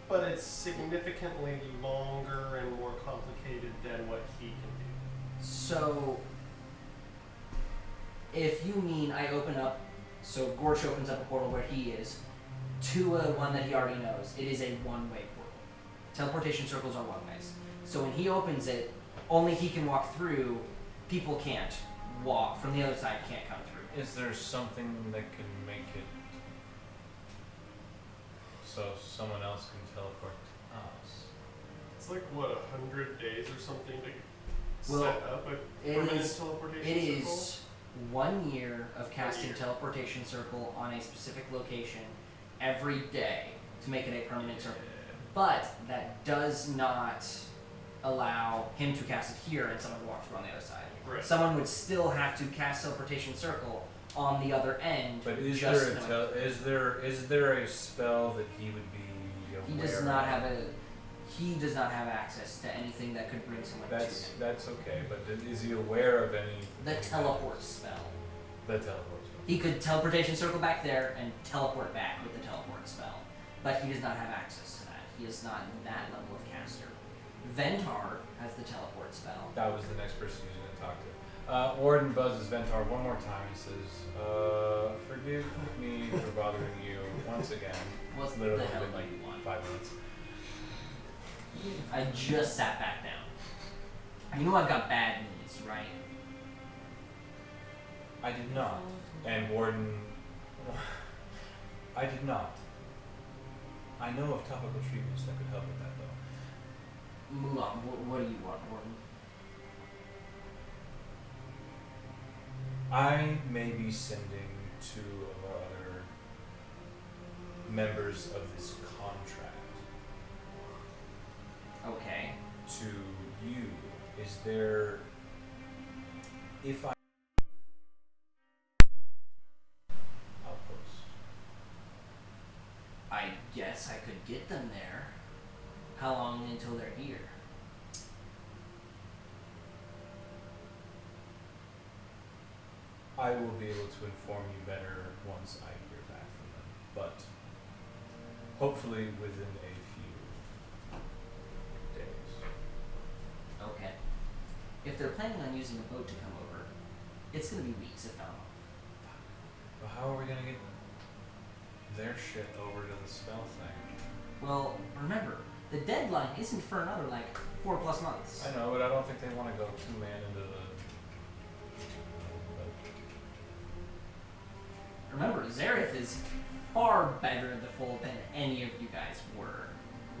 but it's significantly longer and more complicated than what he can do. So, if you mean I open up, so Gorsh opens up a portal where he is, to a one that he already knows, it is a one-way portal. Teleportation circles are one-ways. So when he opens it, only he can walk through, people can't walk, from the other side can't come through. Is there something that can make it so someone else can teleport to us? It's like what 100 days or something to Well, set up a it permanent is- teleportation It circle. is 1 year of casting year. teleportation circle on a specific location every day to make it a permanent circle. But that does not allow him to cast it here and someone to walk through on the other side. Right. Someone would still have to cast teleportation circle on the other end. But is just there a knowing- is there a spell that he would be aware He does not have access to anything that could bring someone to him. That's okay, but is he aware of any? The teleport spell. The teleport spell. He could teleportation circle back there and teleport back with the teleport spell, but he does not have access to that. He is not that level of caster. Ventar has the teleport spell. That was the next person he was going to talk to. Warden buzzes Ventar one more time. He says, "Forgive me for bothering you once again." What's Literally the hell been do like you want? 5 minutes. I just sat back down. You know I've got bad knees, right? I did not. And Warden, I did not. I know of topical treatments that could help with that, though. Move on. What do you want, Warden? I may be sending two of our other members of this contract Okay. to you. Is there, if I outpost, I guess I could get them there. How long until they're here? I will be able to inform you better once I hear back from them, but hopefully within a few days. Okay. If they're planning on using a boat to come over, it's gonna be weeks, if not a month. But how are we gonna get their shit over to the spell thing? Well, remember, the deadline isn't for another, 4+ months. I know, but I don't think they want to go two-man into the... Remember, Zareth is far better at the fold than any of you guys were.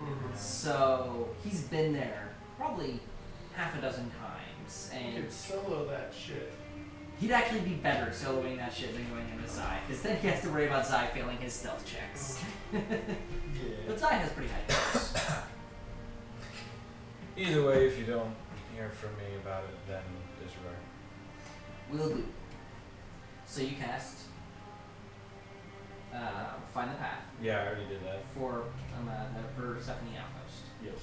Mm-hmm. So, he's been there probably half a dozen times, You and could solo that shit. he'd actually be better soloing that shit than going into Zai, because then he has to worry about Zai failing his stealth checks. But Zai has pretty high checks. Either way, if you don't hear from me about it, then disregard. Will do. So you cast Find the Path Yeah, I already did that. for the Persephone Outpost. Yes.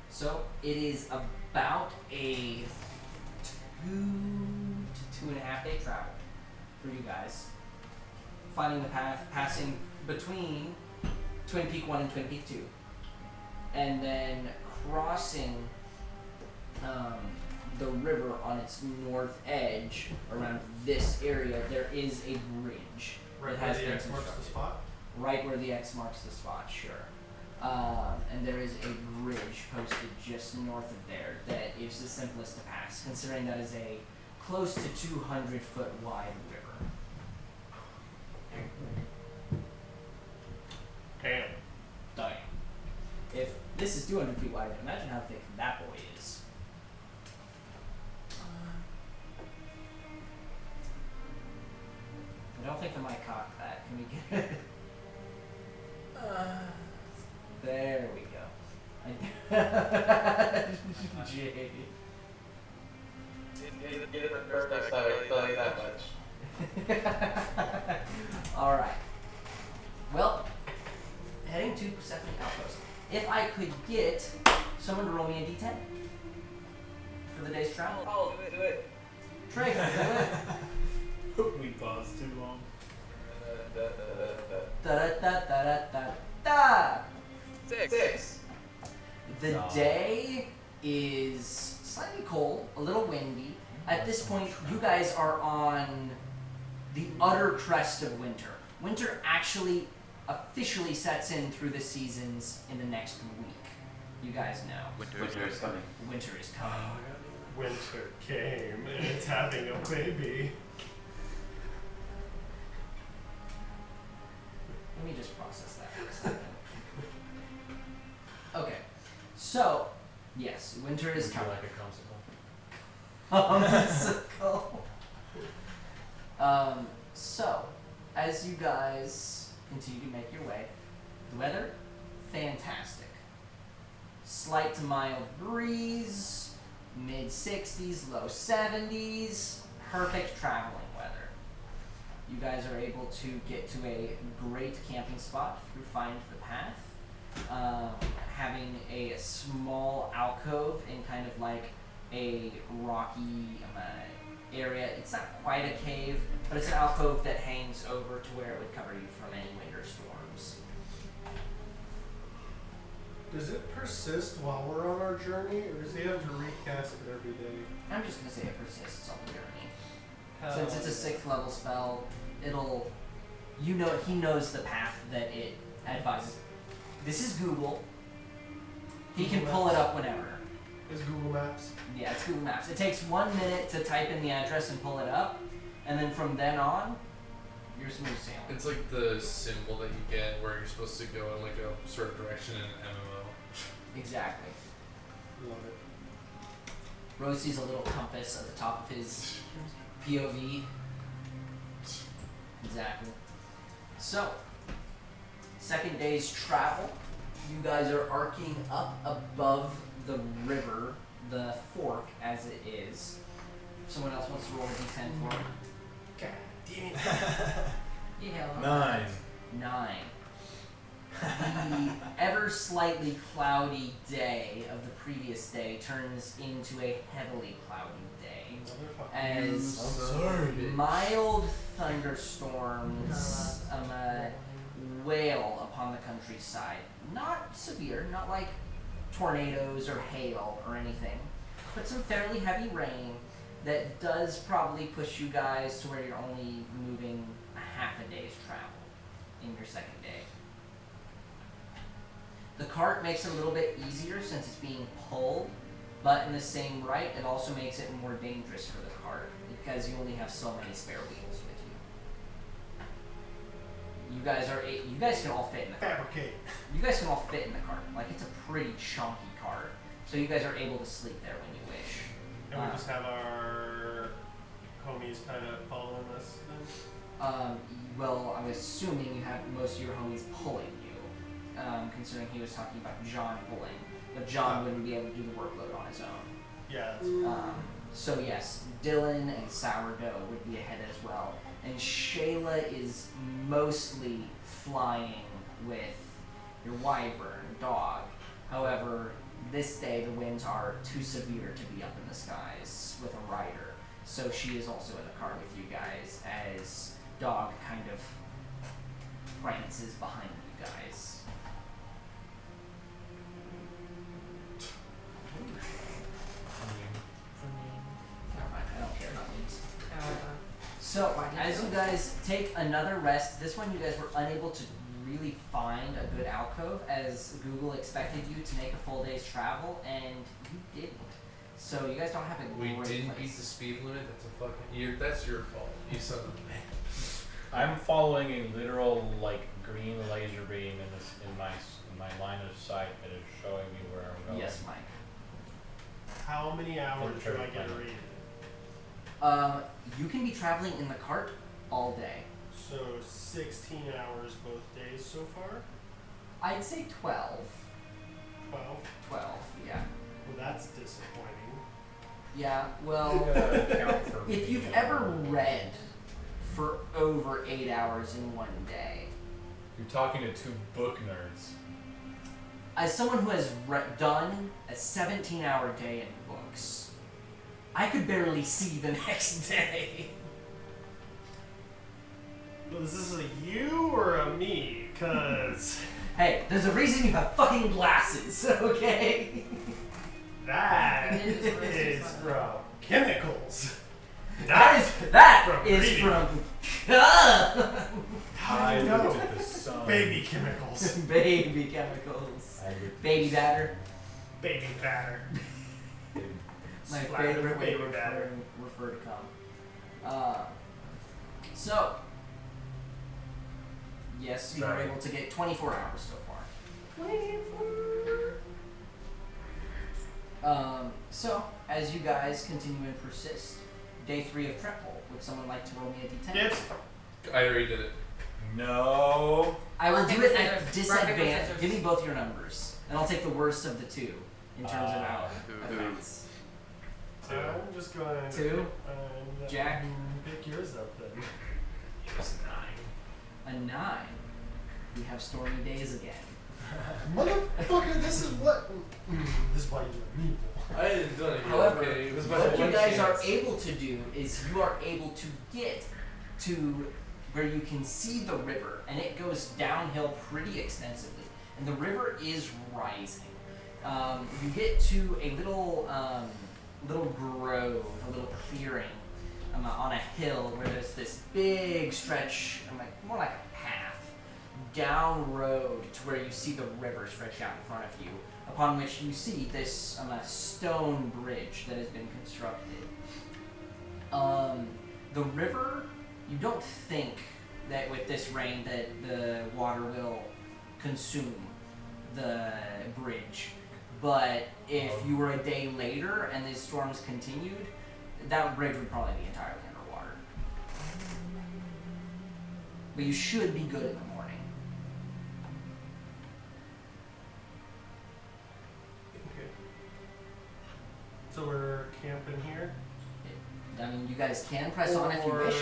So it is about a 2 to 2.5 day travel for you guys. Finding the path, passing between Twin Peak 1 and Twin Peak 2, and then crossing the river on its north edge, around this area, there is a bridge. Right It where has the been X marks the constructed. spot. Right where the X marks the spot, sure. And there is a bridge posted just north of there that is the simplest to pass, considering that is a close to 200-foot wide river. Damn. Damn. If this is 200 feet wide, imagine how thick that boy is. I don't think the mic cocked that. Can we get it? There we go. Jay. Alright. Well, heading to Persephone Outpost. If I could get someone to roll me a d10 for the day's travel. Oh, do it. Trey, do it. We paused too long. Da da da da da da da. 6. The day is slightly cold, a little windy. At this point, you guys are on the utter crest of winter. Winter actually officially sets in through the seasons in the next week. You guys know. Winter is coming. Winter is coming. Winter came and it's having a baby. Let me just process that for a second. Okay, so, yes, winter is Would you coming. like a consicle? So, as you guys continue to make your way, the weather, fantastic. Slight to mild breeze, mid 60s, low 70s, perfect traveling weather. You guys are able to get to a great camping spot through Find the Path. Having a small alcove in kind of like a rocky area. It's not quite a cave, but it's an alcove that hangs over to where it would cover you from any winter storms. Does it persist while we're on our journey, or does he have to recast it every day? I'm just gonna say it persists on the journey. Hell Since it's a 6th level spell, it'll, he knows the path that it advises. This is Google. He can pull it up whenever. Is Google Maps? Yeah, it's Google Maps. It takes 1 minute to type in the address and pull it up, and then from then on, you're smooth sailing. It's like the symbol that you get where you're supposed to go in like a certain direction in an MMO. Exactly. Love it. Rose sees a little compass at the top of his POV. Exactly. So, second day's travel. You guys are arcing up above the river, the fork as it is. If someone else wants to roll a d10 for him. God damn it. Yeah. 9. 9. The ever slightly cloudy day of the previous day turns into a heavily cloudy day Motherfucker. as Sorry. mild thunderstorms wail upon the countryside. Not severe, not like tornadoes or hail or anything, but some fairly heavy rain that does probably push you guys to where you're only moving a half a day's travel in your second day. The cart makes it a little bit easier since it's being pulled, but in the same right, it also makes it more dangerous for the cart because you only have so many spare wheels with you. You guys can all fit in the cart. Fabricate. You guys can all fit in the cart. Like, it's a pretty chunky cart, so you guys are able to sleep there when you wish. And we just have our homies kind of following us then? Well, I'm assuming you have most of your homies pulling you, considering he was talking about John pulling, but John wouldn't be able to do the workload on his own. Yeah, that's So yes, Dylan and Sourdough would be ahead as well, and Shayla is mostly flying with your wyvern dog. However, this day the winds are too severe to be up in the skies with a rider, so she is also in the car with you guys as dog kind of prances behind you guys. So, as you guys take another rest, this one you guys were unable to really find a good alcove as Google expected you to make a full day's travel, and you didn't. So you guys don't have a We great didn't place. beat the speed limit. That's a fucking. That's your fault. You son of a bitch. I'm following a literal like green laser beam in my line of sight that is showing me where I'm going. Yes, Mike. How many hours do I get to read? You can be traveling in the cart all day. So 16 hours both days so far? I'd say 12. 12? 12, yeah. Well, that's disappointing. Yeah, well, Count for if me. you've ever read for over 8 hours in one day, You're talking to two book nerds. as someone who has done a 17-hour day in books, I could barely see the next day. Well, is this a you or a me? Cause Hey, there's a reason you have fucking glasses, okay? that It is roasted is sunlight. from chemicals. That from is reading. from How do I you looked know? at the sun. Baby chemicals. baby chemicals, I looked at baby the batter. Baby batter. sun. My Splattered favorite way to baby batter. refer to cum. So, yes, you were Sorry. able to get 24 hours so far. 24. So as you guys continue and persist, day 3 of Treple. Would someone like to roll me a d10? Yes. I already did it. No. I will Rock, do paper, it at scissors. Rock, paper, disadvantage. scissors. Give me both your numbers, and I'll take the worst of the two in terms of Ah. offense. So I'm just going to 2. and, Jack? pick yours up then. It was 9. A 9. We have stormy days again. Motherfucker, this is what. This is why you're evil. I hadn't done it yet. However, okay? It was my what you one guys are chance. able to do is you are able to get to where you can see the river, and it goes downhill pretty extensively, and the river is rising. You get to a little grove, a little clearing on a hill where there's this big stretch, more like a path, down road to where you see the river stretch out in front of you, upon which you see this stone bridge that has been constructed. The river, you don't think that with this rain that the water will consume the bridge, but if you were a day later and these storms continued, that bridge would probably be entirely underwater. But you should be good in the morning. Okay. So we're camping here? I mean, you guys can press on if you wish,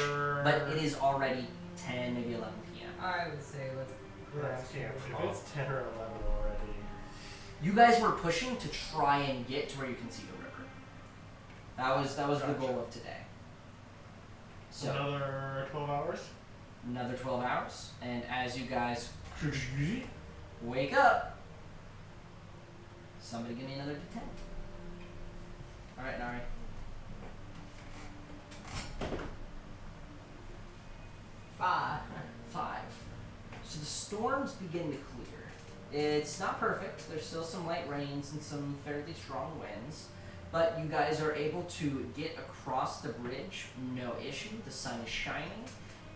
but it is already 10, maybe 11 p.m. I would say let's Let's camp. If it's 10 or 11 already. You guys were pushing to try and get to where you can see the river. That was the Gotcha. goal of today. So Another 12 hours? another 12 hours, and as you guys wake up, somebody give me another d10. All right, Nari. 5. 5. So the storms begin to clear. It's not perfect. There's still some light rains and some fairly strong winds, but you guys are able to get across the bridge, no issue. The sun is shining,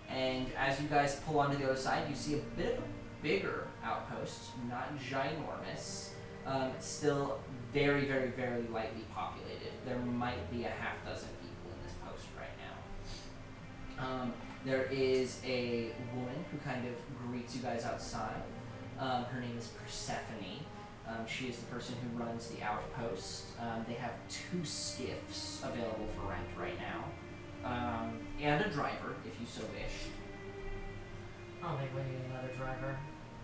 and as you guys pull onto the other side, you see a bit of a bigger outpost, not ginormous, still very, very, very lightly populated. There might be a half dozen people in this post right now. There is a woman who kind of greets you guys outside. Her name is Persephone. She is the person who runs the outpost. They have 2 skiffs available for rent right now, and a driver, if you so wish. I don't think we need another driver.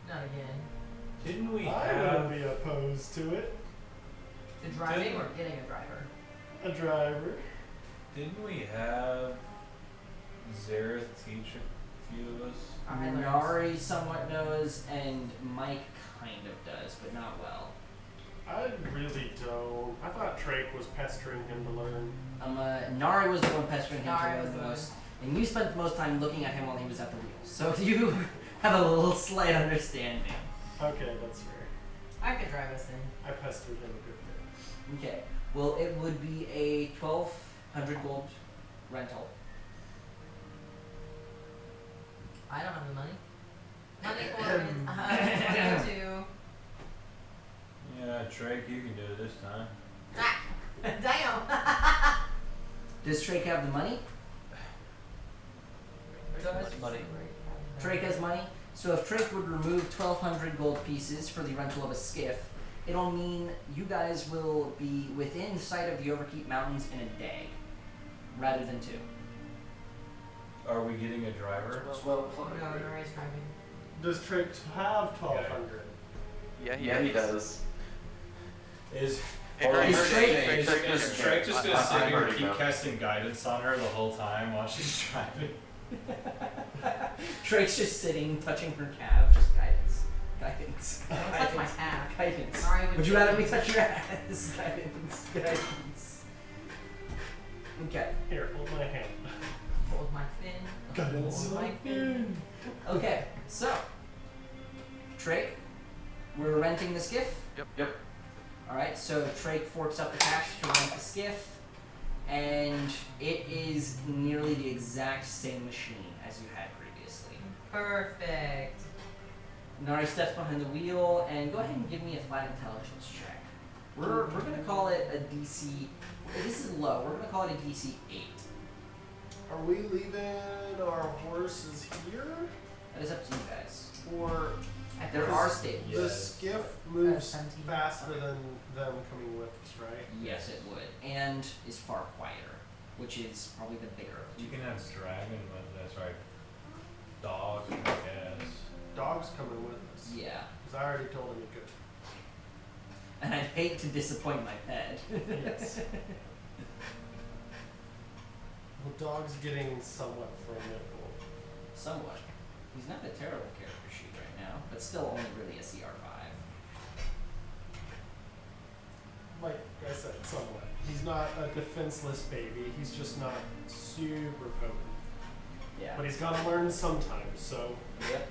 Not again. Didn't we I have wouldn't be opposed to it. To driving or getting a driver? A driver. Didn't we have Zareth teach a few of us? I learned. Nari somewhat knows, and Mike kind of does, but not well. I really don't. I thought Drake was pestering him to learn. Nari was the one pestering him Nari to was learn the the most. And you spent the most time looking at him while he was at the wheel. So you have a little slight understanding. Okay, that's fair. I could drive us in. I pestered him a good bit. Okay. Well, it would be a 1,200 gold rental. I don't have the money. Money for 22. Yeah, Drake, you can do it this time. Damn. Does Drake have the money? Money. Drake has money. So if Drake would remove 1,200 gold pieces for the rental of a skiff, it'll mean you guys will be within sight of the Overkeep Mountains in a day, rather than 2. Are we getting a driver? No, Nori's driving. Does Trix have 1,200? Yeah, he does. Is Drake- is Drake just gonna sit here and keep casting guidance on her the whole time while she's driving? Drake's just sitting, touching her calf, just guidance. Guidance. Don't touch my calf. Guidance. Nori Would you rather me touch your ass? Guidance. Guidance. Okay. Here, hold my hand. Hold my fin. Guidance. Hold my fin. Okay, so Drake, we're renting the skiff. Yep. Alright, so Drake forks up the cash to rent the skiff, and it is nearly the exact same machine as you had previously. Perfect. Nari steps behind the wheel, and go ahead and give me a flat intelligence check. We're gonna call it a DC. This is low. We're gonna call it a DC 8. Are we leaving our horses here? That is up to you guys. Or There are stables. the Yes. skiff moves 17. faster than them coming with us, right? Yes, it would, and is far quieter, which is probably the bigger of the You two. can have dragon, but that's right. Dog, I guess. Dog's coming with us. Yeah, Because I already told him he could. and I'd hate to disappoint my pet. Yes. Well, Dog's getting somewhat formidable. Somewhat. He's not a terrible character sheet right now, but still only really a CR5. Like I said, somewhat. He's not a defenseless baby. He's just not super potent. Yeah. But he's got to learn sometimes, so. Yep.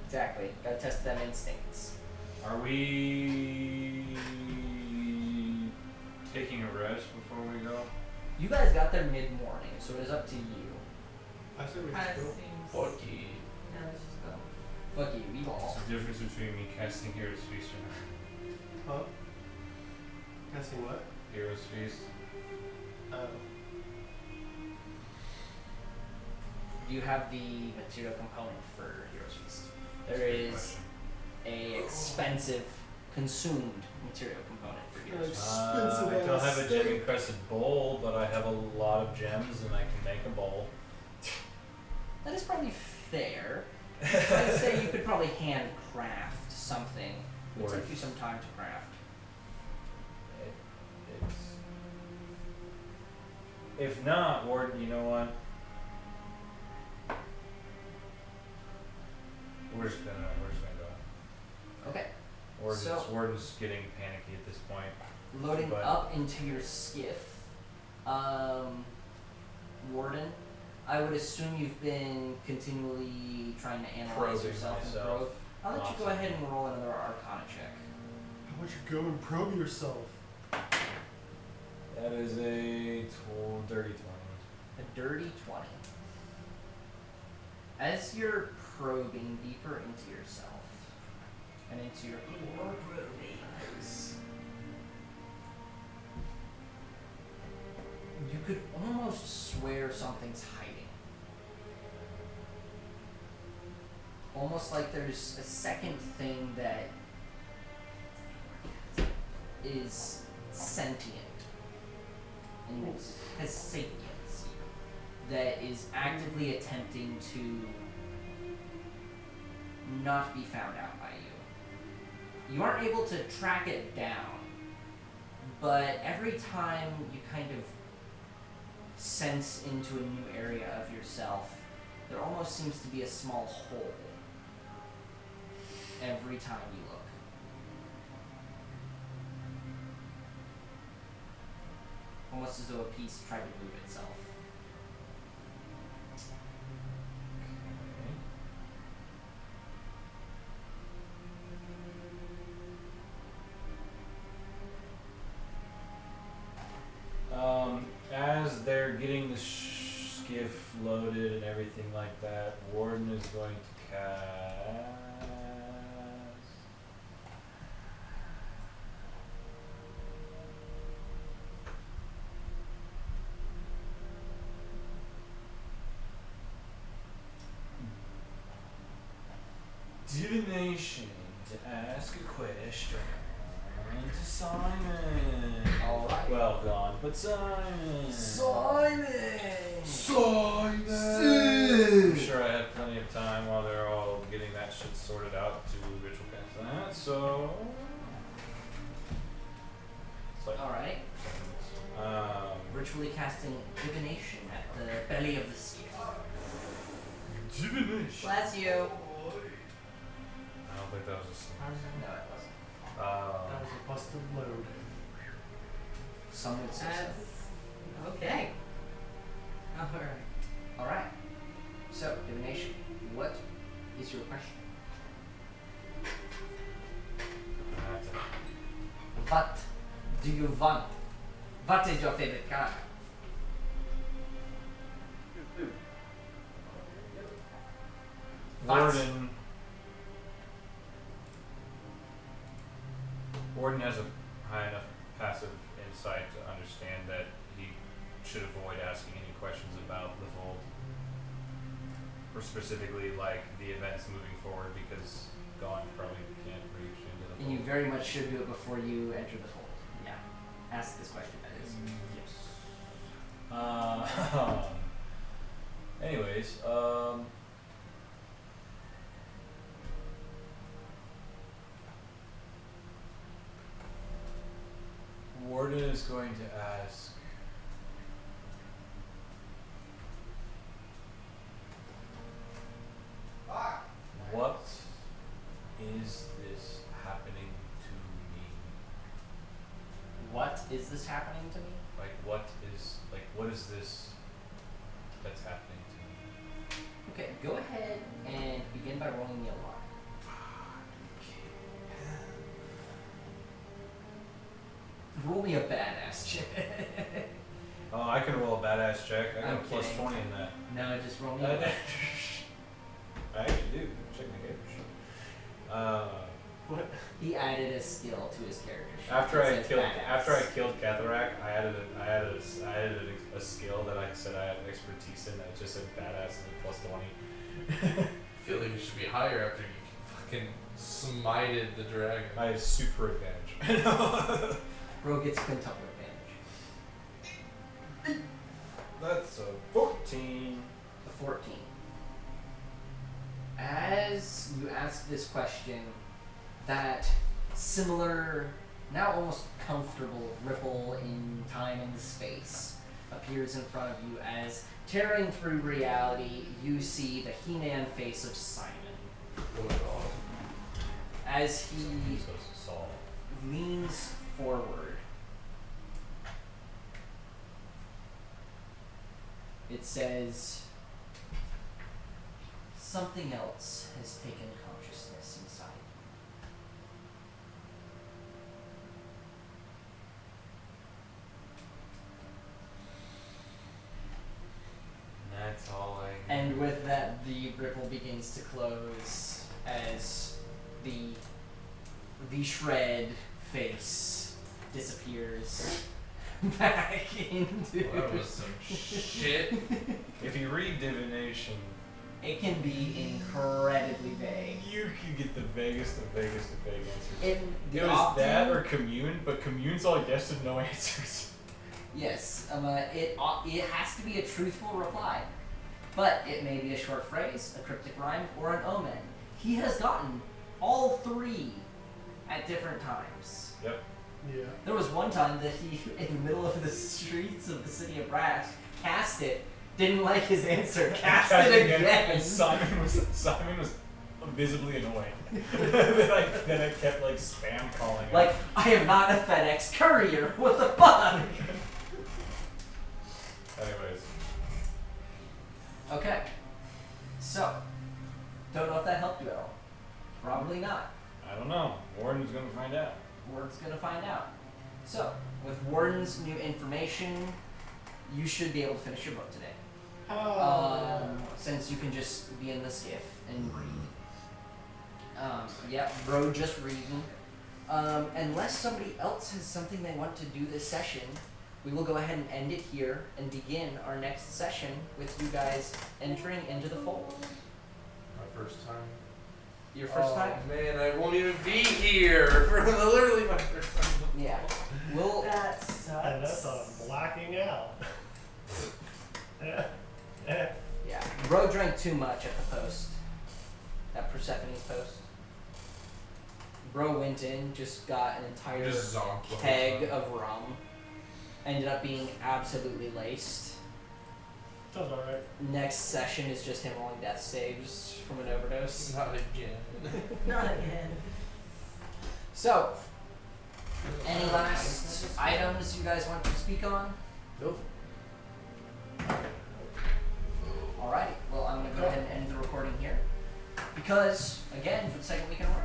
Exactly. Gotta test them instincts. Are we taking a rest before we go? You guys got there mid-morning, so it is up to you. I said we Kinda should go. seems. Fucky. Yeah, let's just go. Fuck you, we all. What's the difference between me casting Hero's Feast and Huh? Guessing what? Hero's Feast? You have the material component for Heroes Feast. There is a expensive consumed material component for Heroes Feast. Expensive I don't ass have a steak. gem encrusted bowl, but I have a lot of gems and I can make a bowl. That is probably fair. I'd say you could probably handcraft something. It would Or- take you some time to craft. It's if not, Warden, you know what? We're just gonna go. Okay. Warden's, So- Warden's getting panicky at this point. Loading But- up into your skiff, Warden, I would assume you've been continually trying to analyze Probing yourself and myself. probe. I'll let you go Lots. ahead and roll another Arcana check. How about you go and probe yourself? That is a dirty 20. A dirty 20. As you're probing deeper into yourself and into your core, you could almost swear something's hiding. Almost like there's a second thing that is sentient and has sapience that is actively attempting to not be found out by you. You aren't able to track it down, but every time you kind of sense into a new area of yourself, there almost seems to be a small hole every time you look. Almost as though a piece tried to move itself. floated and everything like that, Warden is going to cast. Divination to ask a question to Simon. Alright. Well gone, but Simon. Simon! I'm sure I have plenty of time while they're all getting that shit sorted out to ritual cast that. So it's like Alright. Ritually casting divination at the belly of the skiff. divination. Bless you. I don't think that was a How does it know it wasn't? That was a busted load. Some would say so. That's okay. Alright. Alright. So, divination. What is your question? What do you want? What is your favorite card? What? Warden has a high enough passive insight to understand that he should avoid asking any questions about the Fold. Or specifically, like, the events moving forward, because Gone probably can't reach into the And you Fold. very much should do it before you enter the fold. Yeah. Ask this question, that is. Yes. Anyways, Warden is going to ask, what is this happening to me? What is this happening to me? Like, what is this that's happening to me? Okay, go ahead and begin by rolling me a lot. Roll me a badass check. Oh, I can roll a badass check. I got I'm a plus kidding. 20 in that. No, just roll me a I one. actually do. Check my character sheet. What? He added a skill to his character sheet. After It I says killed badass. Catharak, I added a skill that I said I had expertise in that just said badass and plus 20. I feel like it should be higher after you fucking smited the dragon. I had super advantage. Bro gets quintuple advantage. That's a 14. A 14. As you ask this question, that similar, now almost comfortable ripple in time and space appears in front of you as, tearing through reality, you see the He-Man face of Simon. Oh god. As he So Saul. leans forward, it says, something else has taken consciousness inside And that's all I. And with that, the ripple begins to close as the shred face disappears back into. Well, that was some shit. If you read divination, It can be incredibly vague. you can get the vaguest of vague answers. In the It was often, that or commune, but commune's all yes and no answers. yes, it has to be a truthful reply, but it may be a short phrase, a cryptic rhyme, or an omen. He has gotten all three at different times. Yep. Yeah. There was one time that he, in the middle of the streets of the city of Brass, cast it, didn't like his answer, cast it again. And Simon was visibly annoyed. then I kept like spam calling him. Like, I am not a FedEx courier. What the fuck? Anyways, Okay. So, don't know if that helped you at all. Probably not. I don't know. Warden's gonna find out. Warden's gonna find out. So, with Warden's new information, you should be able to finish your book today. Since you can just be in the skiff and read. Yeah, bro, just reading. Unless somebody else has something they want to do this session, we will go ahead and end it here and begin our next session with you guys entering into the fold. My first time. Your first time? Man, I won't even be here for literally my first time. Yeah. We'll. That sucks. And that's on blacking out. Yeah. Bro drank too much at the post. At Persephone's post. Bro went in, just got an entire Just zonked the whole keg time. of rum. Ended up being absolutely laced. Sounds alright. Next session is just him rolling death saves from an overdose. Not again. Not again. So, any last items you guys want to speak on? Nope. Alright, well I'm going to go ahead and end the recording here. Because, again, for the second week in a row,